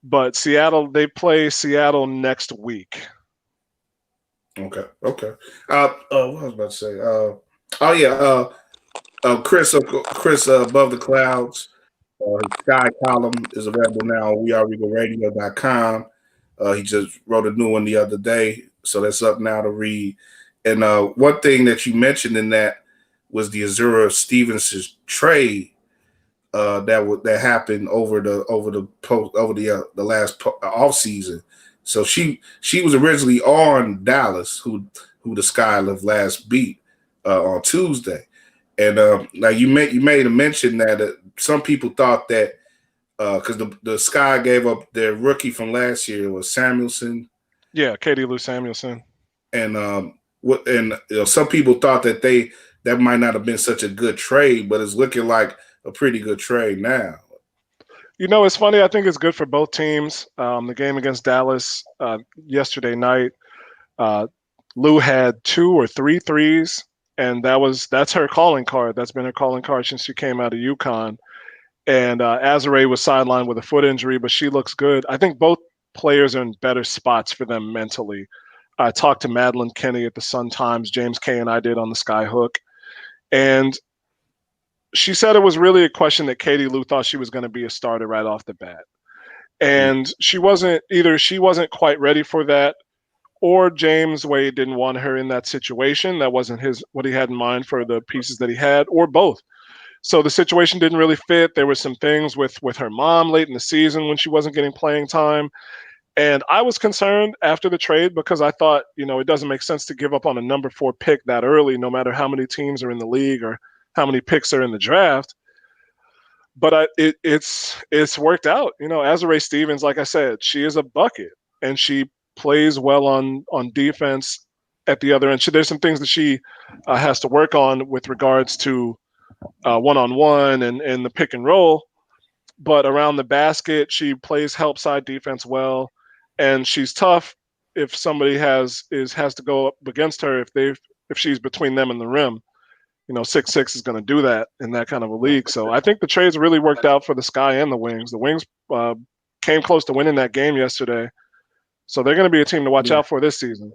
But Seattle, they play Seattle next week. Okay. What I was about to say? Chris Above the Clouds. His Sky column is available now on weareregalradio.com. He just wrote a new one the other day, so that's up now to read. And one thing that you mentioned in that was the Azura Stevens' trade that happened over the last off season. So she was originally on Dallas, who the Sky last beat on Tuesday, and now you made a mention that some people thought that. Because the Sky gave up their rookie from last year was Samuelson. Yeah, Katie Lou Samuelson. And some people thought that might not have been such a good trade, but it's looking like a pretty good trade now. It's funny. I think it's good for both teams. The game against Dallas yesterday night, Lou had 2 or 3 threes, and that's her calling card. That's been her calling card since she came out of UConn. And Azare was sidelined with a foot injury, but she looks good. I think both players are in better spots for them mentally. I talked to Madeline Kenny at the Sun-Times. James Kay and I did on the Skyhook. And she said it was really a question that Katie Lou thought she was going to be a starter right off the bat. And she wasn't quite ready for that, or James Wade didn't want her in that situation. That wasn't what he had in mind for the pieces that he had, or both. So the situation didn't really fit. There were some things with her mom late in the season when she wasn't getting playing time. And I was concerned after the trade because I thought, it doesn't make sense to give up on a number 4 pick that early, no matter how many teams are in the league or how many picks are in the draft. But it's worked out. Azare Stevens, like I said, she is a bucket, and she plays well on defense at the other end. There's some things that she has to work on with regards to one-on-one and the pick and roll, but around the basket, she plays help side defense well, and she's tough if somebody has to go up against her if she's between them and the rim. 6'6" is going to do that in that kind of a league. So I think the trades really worked out for the Sky and the Wings. The Wings came close to winning that game yesterday, so they're going to be a team to watch out for this season.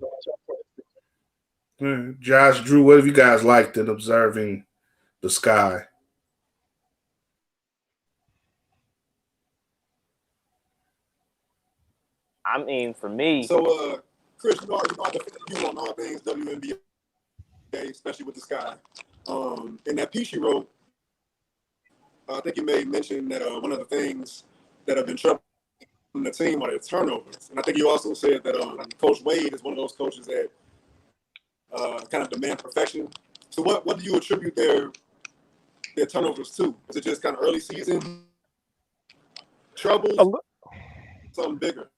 Josh, Drew, what have you guys liked in observing the Sky? I mean, for me. So, Chris, you know on all things WNBA, especially with the Sky. In that piece you wrote, I think you may mention that one of the things that have been troubling the team are the turnovers. And I think you also said that Coach Wade is one of those coaches that kind of demand perfection. So what do you attribute their turnovers to? Is it just kind of early season troubles? Something bigger?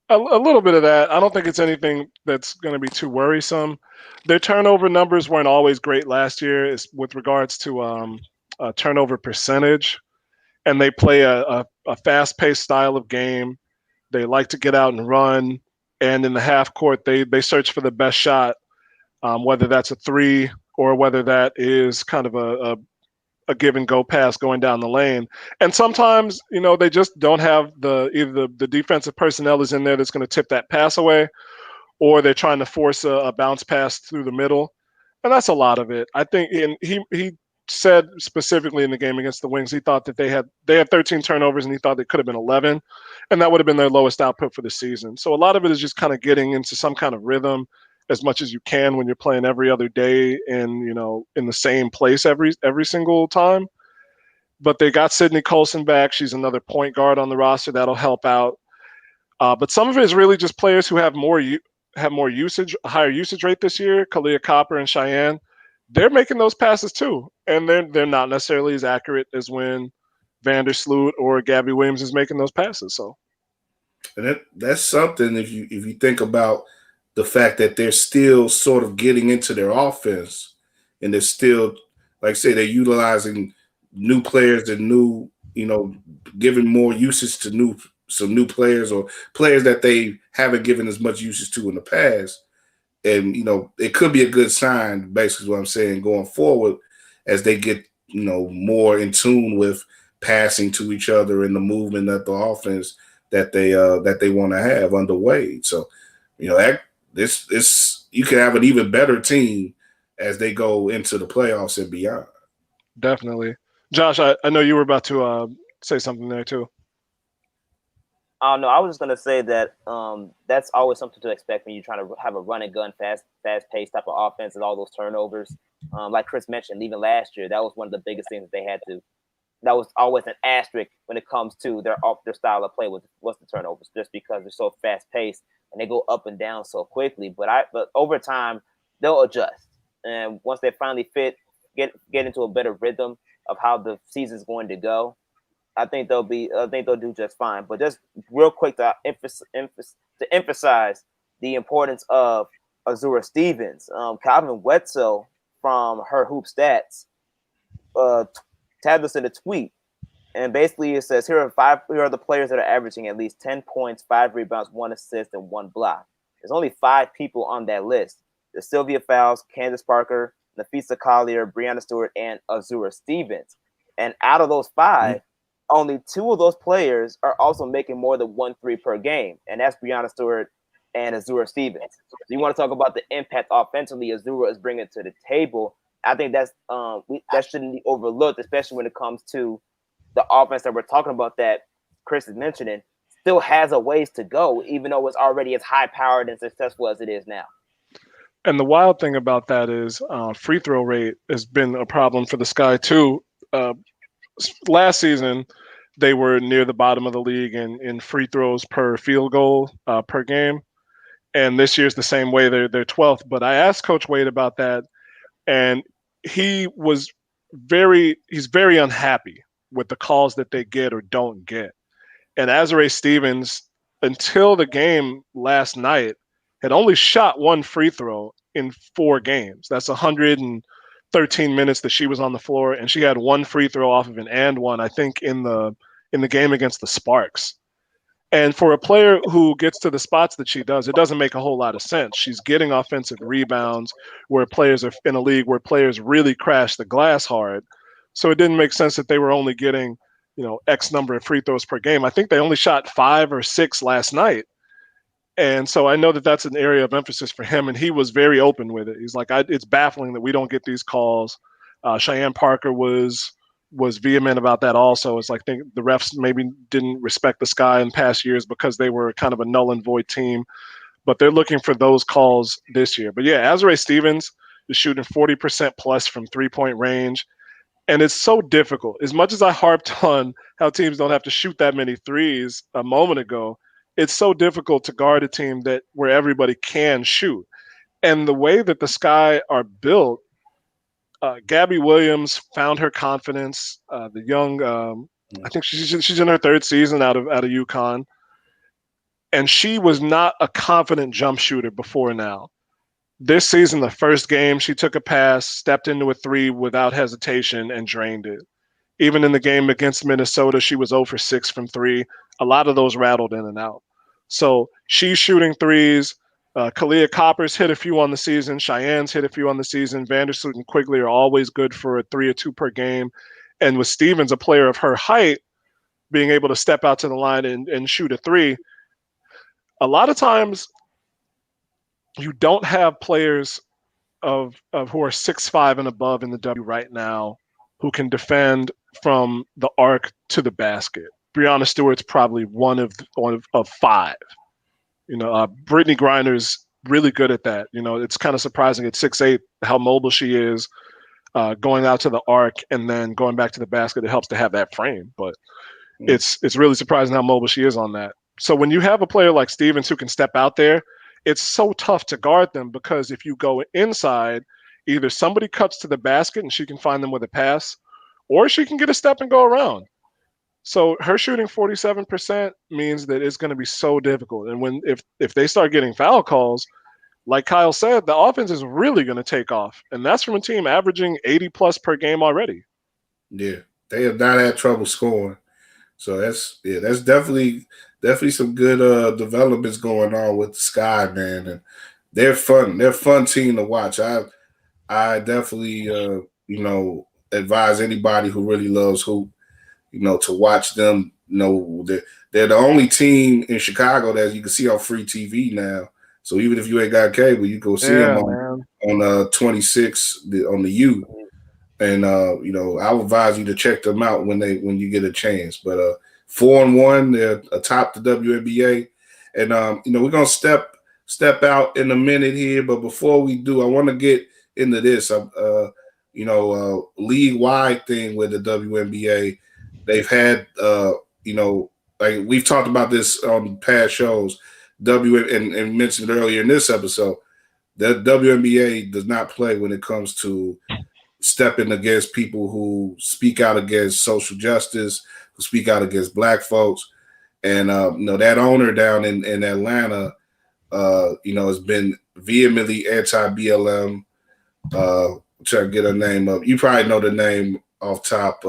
A little bit of that. I don't think it's anything that's going to be too worrisome. Their turnover numbers weren't always great last year with regards to turnover percentage. And they play a fast-paced style of game. They like to get out and run. And in the half court, they search for the best shot, whether that's a three or whether that is kind of a give and go pass going down the lane. And sometimes, they just don't have either the defensive personnel is in there that's going to tip that pass away, or they're trying to force a bounce pass through the middle. And that's a lot of it. I think he said specifically in the game against the Wings, he thought that they had 13 turnovers and he thought they could have been 11, and that would have been their lowest output for the season. So a lot of it is just kind of getting into some kind of rhythm as much as you can when you're playing every other day and in the same place every single time. But they got Sydney Colson back. She's another point guard on the roster that'll help out. But some of it is really just players who have more usage, a higher usage rate this year. Kalia Copper and Cheyenne, they're making those passes too, and they're not necessarily as accurate as when Vandersloot or Gabby Williams is making those passes. So, and that's something if you think about the fact that they're still sort of getting into their offense, and they're still, like I say, they're utilizing new players and giving more usage to some new players or players that they haven't given as much usage to in the past. And, it could be a good sign, basically what I'm saying, going forward as they get, more in tune with passing to each other and the movement of the offense that they want to have underway. So, this you can have an even better team as they go into the playoffs and beyond. Definitely. Josh, I know you were about to say something there too. No, I was just gonna say that that's always something to expect when you're trying to have a run and gun, fast paced type of offense and all those turnovers. Like Chris mentioned, even last year, that was one of the biggest things that they had to. That was always an asterisk when it comes to their style of play was the turnovers, just because they're so fast paced and they go up and down so quickly. But over time they'll adjust, and once they finally get into a better rhythm of how the season's going to go, I think they'll do just fine. But just real quick to emphasize the importance of Azura Stevens, Calvin Wetzel from her Hoop Stats tagged us in a tweet, and basically it says here are the players that are averaging at least 10 points, 5 rebounds, 1 assist, and 1 block. There's only 5 people on that list: there's Sylvia Fowles, Candace Parker, Nafisa Collier, Brianna Stewart, and Azura Stevens. And out of those 5, only 2 of those players are also making more than 1 3 per game, and that's Brianna Stewart and Azura Stevens. So you want to talk about the impact offensively Azura is bringing to the table. I think that shouldn't be overlooked, especially when it comes to the offense that we're talking about that Chris is mentioning. Still has a ways to go, even though it's already as high-powered and successful as it is now. And the wild thing about that is free throw rate has been a problem for the Sky too. Last season, they were near the bottom of the league in free throws per field goal per game. And this year's the same way. They're 12th. But I asked Coach Wade about that, and he's very unhappy with the calls that they get or don't get. And Azure Stevens, until the game last night, had only shot 1 free throw in 4 games. That's 113 minutes that she was on the floor, and she had 1 free throw off of an and one, I think, in the game against the Sparks. And for a player who gets to the spots that she does, it doesn't make a whole lot of sense. She's getting offensive rebounds where players are in a league where players really crash the glass hard. So it didn't make sense that they were only getting, X number of free throws per game. I think they only shot 5 or 6 last night. And so I know that that's an area of emphasis for him, and he was very open with it. He's like, it's baffling that we don't get these calls. Cheyenne Parker was vehement about that also. It's like the refs maybe didn't respect the Sky in past years because they were kind of a null and void team, but they're looking for those calls this year. But yeah, Azure Stevens is shooting 40% plus from 3-point range. And it's so difficult. As much as I harped on how teams don't have to shoot that many threes a moment ago, it's so difficult to guard a team that where everybody can shoot. And the way that the Sky are built, Gabby Williams found her confidence. The young, I think she's in her third season out of UConn, and she was not a confident jump shooter before now. This season, the first game, she took a pass, stepped into a three without hesitation, and drained it. Even in the game against Minnesota, she was 0 for 6 from three. A lot of those rattled in and out. So she's shooting threes. Kalia Copper's hit a few on the season. Cheyenne's hit a few on the season. Vandersloot and Quigley are always good for a 3 or 2 per game. And with Stevens, a player of her height, being able to step out to the line and shoot a three, a lot of times you don't have players of who are 6'5" and above in the W right now who can defend from the arc to the basket. Breonna Stewart's probably one of 5. Brittany Griner's really good at that. It's kind of surprising at 6'8" how mobile she is, going out to the arc and then going back to the basket. It helps to have that frame, but it's really surprising how mobile she is on that. So when you have a player like Stevens who can step out there, it's so tough to guard them, because if you go inside, either somebody cuts to the basket and she can find them with a pass, or she can get a step and go around. So her shooting 47% means that it's going to be so difficult. And if they start getting foul calls, like Kyle said, the offense is really going to take off. And that's from a team averaging 80 plus per game already. Yeah, they have not had trouble scoring. So that's definitely some good developments going on with the Sky, man. And they're fun. They're a fun team to watch. I definitely advise anybody who really loves hoop, to watch them. They're the only team in Chicago that you can see on free TV now. So even if you ain't got cable, you go see them on 26 on the U. And I would advise you to check them out when you get a chance. But 4-1, they're atop the WNBA, and we're gonna step out in a minute here. But before we do, I want to get into this. League-wide thing with the WNBA. They've had like we've talked about this on past shows. And mentioned earlier in this episode, the WNBA does not play when it comes to stepping against people who speak out against social justice, who speak out against Black folks. And, that owner down in Atlanta, has been vehemently anti-BLM. Try to get her name up. You probably know the name off top.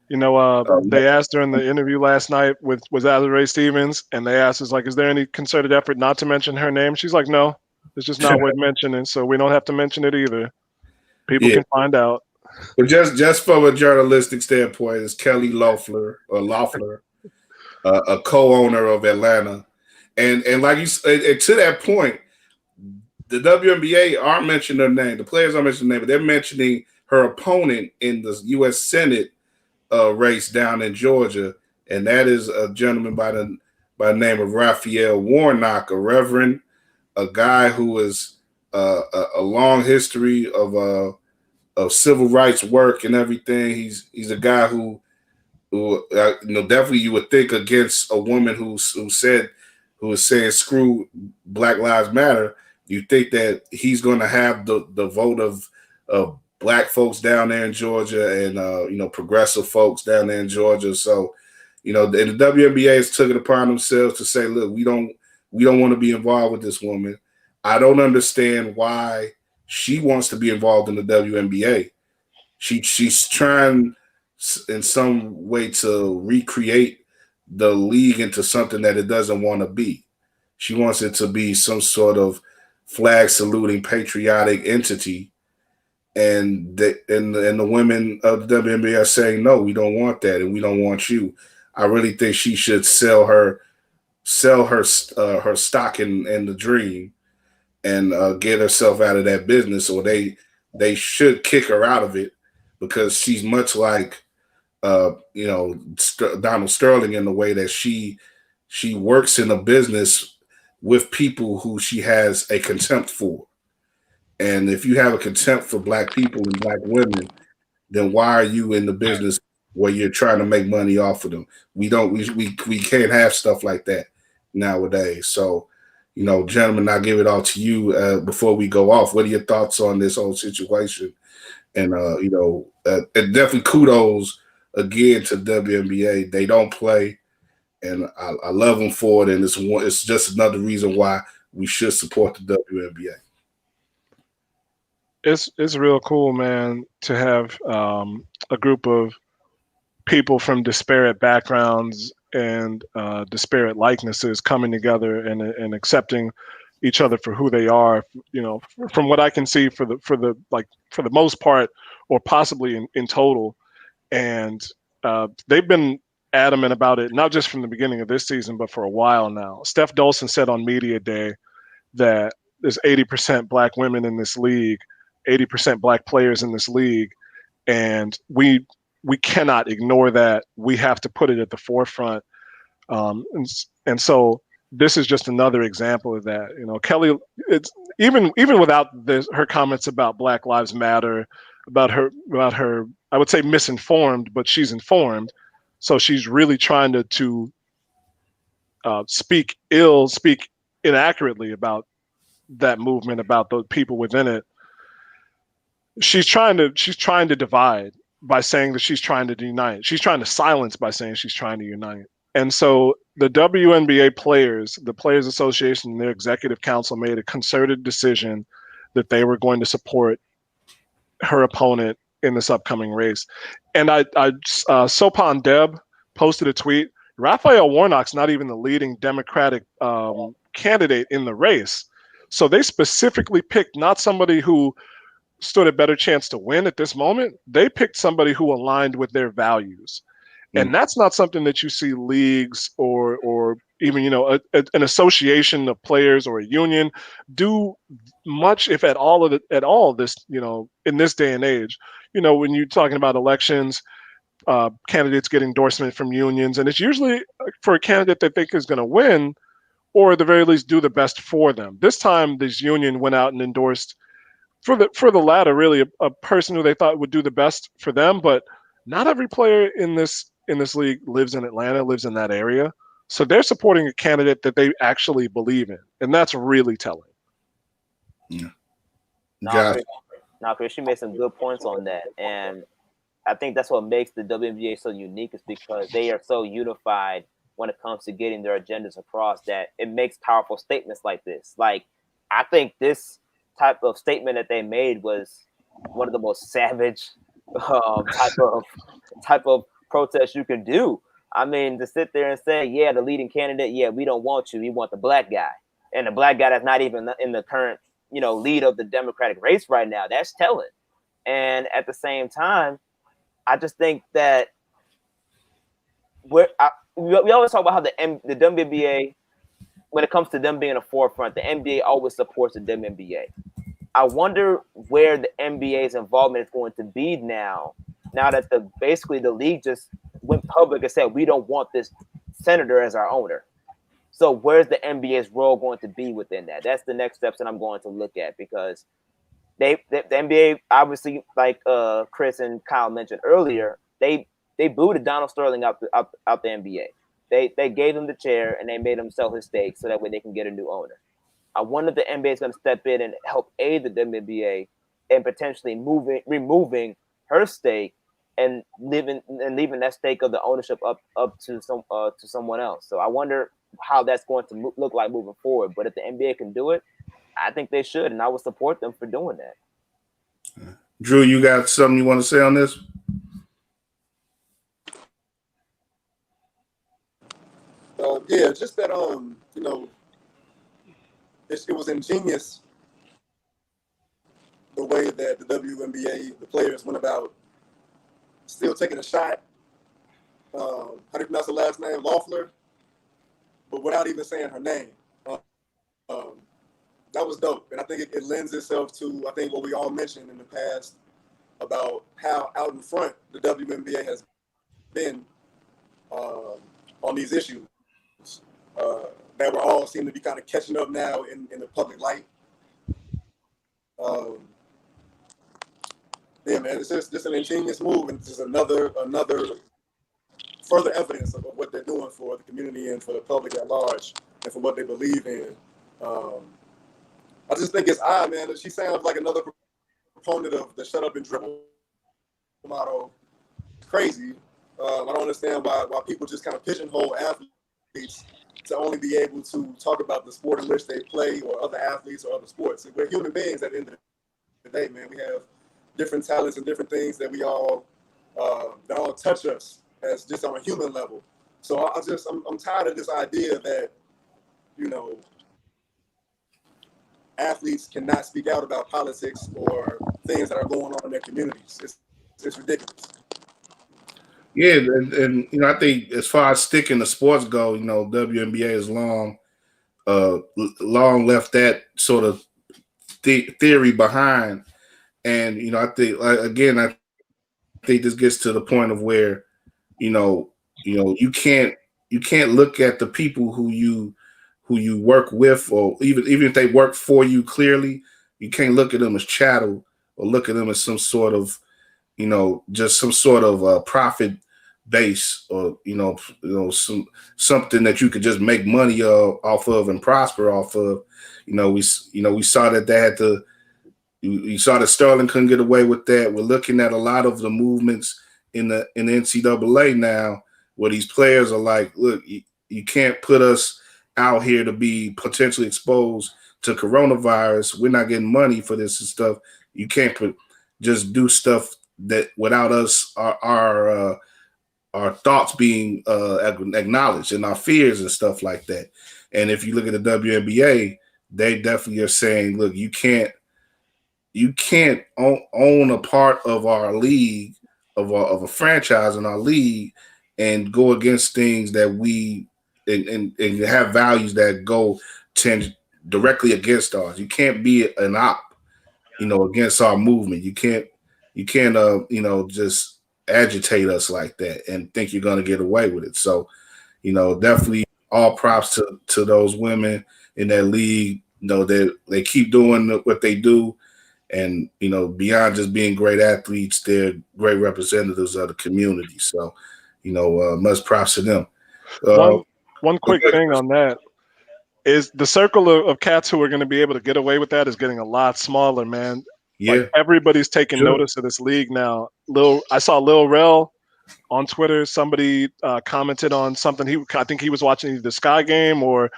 They asked during the interview last night was Azurá Stevens, and they asked us, is there any concerted effort not to mention her name? She's like, no, it's just not worth mentioning, so we don't have to mention it either. People can find out. But just from a journalistic standpoint, it's Kelly Loeffler, a co-owner of Atlanta. And like you said, to that point, the WNBA aren't mentioning her name. The players aren't mentioning her name, but they're mentioning her opponent in the U.S. Senate race down in Georgia, and that is a gentleman by the name of Raphael Warnock, a reverend, a guy who is a long history of civil rights work and everything. He's a guy who definitely you would think against a woman who is saying screw Black Lives Matter. You think that he's going to have the vote of Black folks down there in Georgia and progressive folks down there in Georgia. So and the WNBA has took it upon themselves to say, look, we don't want to be involved with this woman. I don't understand why she wants to be involved in the WNBA. She's trying in some way to recreate the league into something that it doesn't want to be. She wants it to be some sort of flag saluting patriotic entity, and the women of the WNBA are saying, no, we don't want that, and we don't want you. I really think she should sell her stock in the dream and get herself out of that business, or they should kick her out of it, because she's much like Donald Sterling in the way that she works in a business with people who she has a contempt for. And if you have a contempt for Black people and Black women, then why are you in the business where you're trying to make money off of them? We can't have stuff like that nowadays. So, gentlemen, I'll give it all to you before we go off. What are your thoughts on this whole situation? And and definitely kudos again to WNBA. They don't play, and I love them for it. And it's just another reason why we should support the WNBA. It's real cool, man, to have a group of people from disparate backgrounds and disparate likenesses coming together and accepting each other for who they are. From what I can see, for the most part, or possibly in total, and they've been adamant about it, not just from the beginning of this season, but for a while now. Steph Dolson said on Media Day that there's 80% black women in this league, 80% black players in this league, and we cannot ignore that. We have to put it at the forefront. And so this is just another example of that. Kelly, it's even without her comments about Black Lives Matter, about her, I would say misinformed, but she's informed. So she's really trying to speak inaccurately about that movement, about the people within it. She's trying to divide by saying that she's trying to unite. She's trying to silence by saying she's trying to unite. And so the WNBA players, the Players Association and their executive council made a concerted decision that they were going to support her opponent in this upcoming race. And Sopan Deb posted a tweet. Raphael Warnock's not even the leading Democratic candidate in the race. So they specifically picked not somebody who stood a better chance to win at this moment. They picked somebody who aligned with their values. And that's not something that you see leagues or even, an association of players or a union do much, if at all, this, in this day and age. When you're talking about elections, candidates get endorsement from unions, and it's usually for a candidate they think is going to win, or at the very least do the best for them. This time, this union went out and endorsed for the latter, really a person who they thought would do the best for them. But not every player in this league lives in Atlanta, lives in that area. So they're supporting a candidate that they actually believe in. And that's really telling. Yeah. Chris, you made some good points on that. And I think that's what makes the WNBA so unique, is because they are so unified when it comes to getting their agendas across, that it makes powerful statements like this. Like, I think this type of statement that they made was one of the most savage type of protest you can do. I mean, to sit there and say, yeah, the leading candidate, yeah, we don't want you, we want the black guy, and the black guy that's not even in the current lead of the Democratic race right now, that's telling. And at the same time, I just think that we always talk about how the WNBA, when it comes to them being a forefront, the NBA always supports the WNBA. I wonder where the NBA's involvement is going to be now that basically the league just went public and said, we don't want this senator as our owner. So where's the NBA's role going to be within that? That's the next steps that I'm going to look at, because the NBA, obviously, like Chris and Kyle mentioned earlier, they booted Donald Sterling out the NBA. They gave him the chair and they made him sell his stake so that way they can get a new owner. I wonder if the NBA is going to step in and help aid the WNBA in potentially removing her stake and leaving that stake of the ownership up to someone else. So I wonder how that's going to look like moving forward. But if the NBA can do it, I think they should, and I would support them for doing that. Drew, you got something you want to say on this? Yeah, just that it was ingenious the way that the WNBA, the players, went about still taking a shot. How do you pronounce the last name? Loeffler, but without even saying her name. That was dope, and I think it lends itself to what we all mentioned in the past about how out in front the WNBA has been on these issues. That we're all seem to be kind of catching up now in the public light. yeah, man, it's just an ingenious move, and just another further evidence of what they're doing for the community and for the public at large, and for what they believe in. I just think it's odd, man. She sounds like another proponent of the shut up and dribble motto. Crazy. I don't understand why people just kind of pigeonhole athletes to only be able to talk about the sport in which they play, or other athletes or other sports. We're human beings at the end of the day, man. We have different talents and different things that that all touch us as just on a human level. So I'm tired of this idea that, you know, athletes cannot speak out about politics or things that are going on in their communities. It's ridiculous. Yeah, and you know, I think as far as sticking to sports go, you know, WNBA has long left that sort of theory behind, and you know, I think again, I think this gets to the point of where, you know, you can't look at the people who you work with, or even if they work for you clearly, you can't look at them as chattel, or look at them as some sort of, you know, just some sort of profit base, or something that you could just make money off of and prosper off of. We saw that they had to. You saw that Sterling couldn't get away with that. We're looking at a lot of the movements in the NCAA now, where these players are like, look, you can't put us out here to be potentially exposed to coronavirus. We're not getting money for this and stuff. You can't just do stuff that without us, our thoughts being acknowledged, and our fears and stuff like that. And if you look at the WNBA, they definitely are saying, look, you can't own a part of our league, of a franchise in our league, and go against things that we and have values that go tend directly against ours. You can't be an op, against our movement. You can't just agitate us like that and think you're going to get away with it. So, definitely all props to those women in that league. They keep doing what they do. And, beyond just being great athletes, they're great representatives of the community. So, much props to them. One quick thing on that is the circle of cats who are going to be able to get away with that is getting a lot smaller, man. Yeah. Like, everybody's taking notice of this league now. I saw Lil Rel on Twitter. Somebody commented on something. I think he was watching either the Sky game or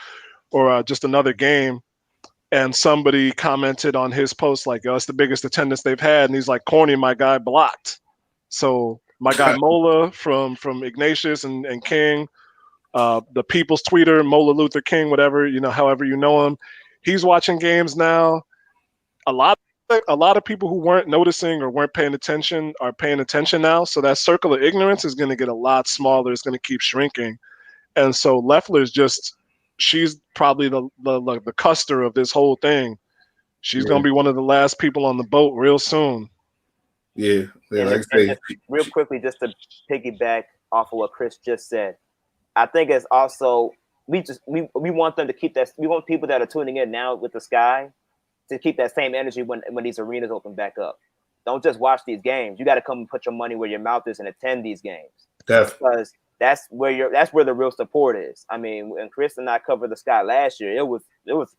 just another game. And somebody commented on his post like, "Oh, it's the biggest attendance they've had." And he's like, "Corny, my guy blocked." So my guy Mola from Ignatius and King, the People's Tweeter, Mola Luther King, whatever, however you know him, he's watching games now. A lot of people who weren't noticing or weren't paying attention are paying attention now. So that circle of ignorance is going to get a lot smaller. It's going to keep shrinking. And so Loeffler she's probably the custer of this whole thing. She's going to be one of the last people on the boat real soon. Yeah. And just real quickly, just to piggyback off of what Chris just said, I think it's also we want them to keep that. We want people that are tuning in now with the Sky to keep that same energy when these arenas open back up. Don't just watch these games. You got to come and put your money where your mouth is and attend these games. Definitely. Because that's where the real support is. I mean, when Chris and I covered the Sky last year, it was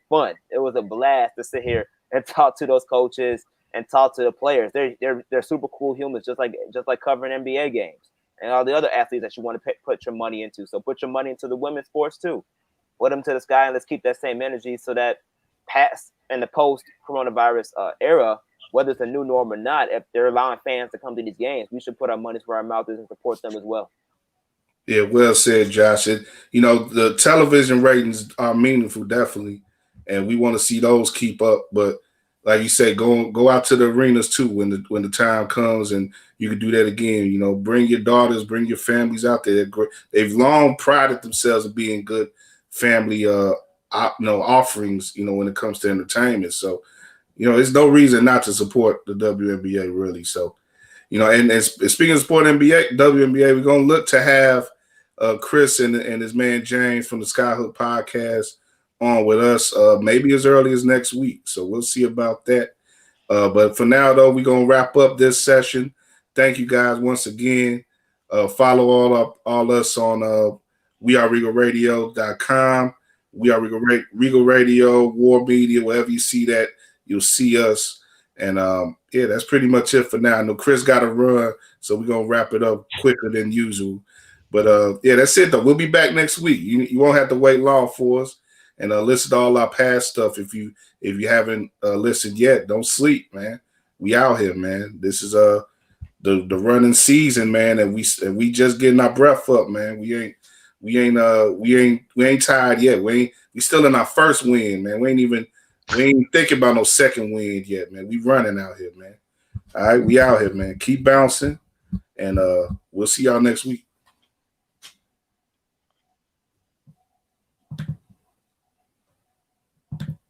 fun. It was a blast to sit here and talk to those coaches and talk to the players. They're super cool humans, just like covering NBA games and all the other athletes that you want to put your money into. So put your money into the women's sports too. Put them to the Sky, and let's keep that same energy so that past and the post coronavirus era, whether it's a new norm or not, if they're allowing fans to come to these games, we should put our money where our mouth is and support them as well. Yeah, well said, Josh. The television ratings are meaningful, definitely, and we want to see those keep up. But like you say, go out to the arenas too when the time comes, and you can do that again. Bring your daughters, bring your families out there. They've long prided themselves on being good family offerings. When it comes to entertainment, so there's no reason not to support the WNBA really. So. And speaking of sport WNBA, we're going to look to have Chris and his man James from the Skyhook podcast on with us maybe as early as next week. So we'll see about that. But for now, though, we're going to wrap up this session. Thank you guys once again. Follow all us on weareregalradio.com. We are Regal Radio, War Media, wherever you see that, you'll see us. And yeah, that's pretty much it for now. I know Chris got to run, so we're going to wrap it up quicker than usual. But yeah, that's it, though. We'll be back next week. You won't have to wait long for us. And listen to all our past stuff. If you haven't listened yet, don't sleep, man. We out here, man. This is the running season, man, and we just getting our breath up, man. We ain't tired yet. We still in our first win, man. We ain't thinking about no second win yet, man. We running out here, man. All right, we out here, man. Keep bouncing, and we'll see y'all next week.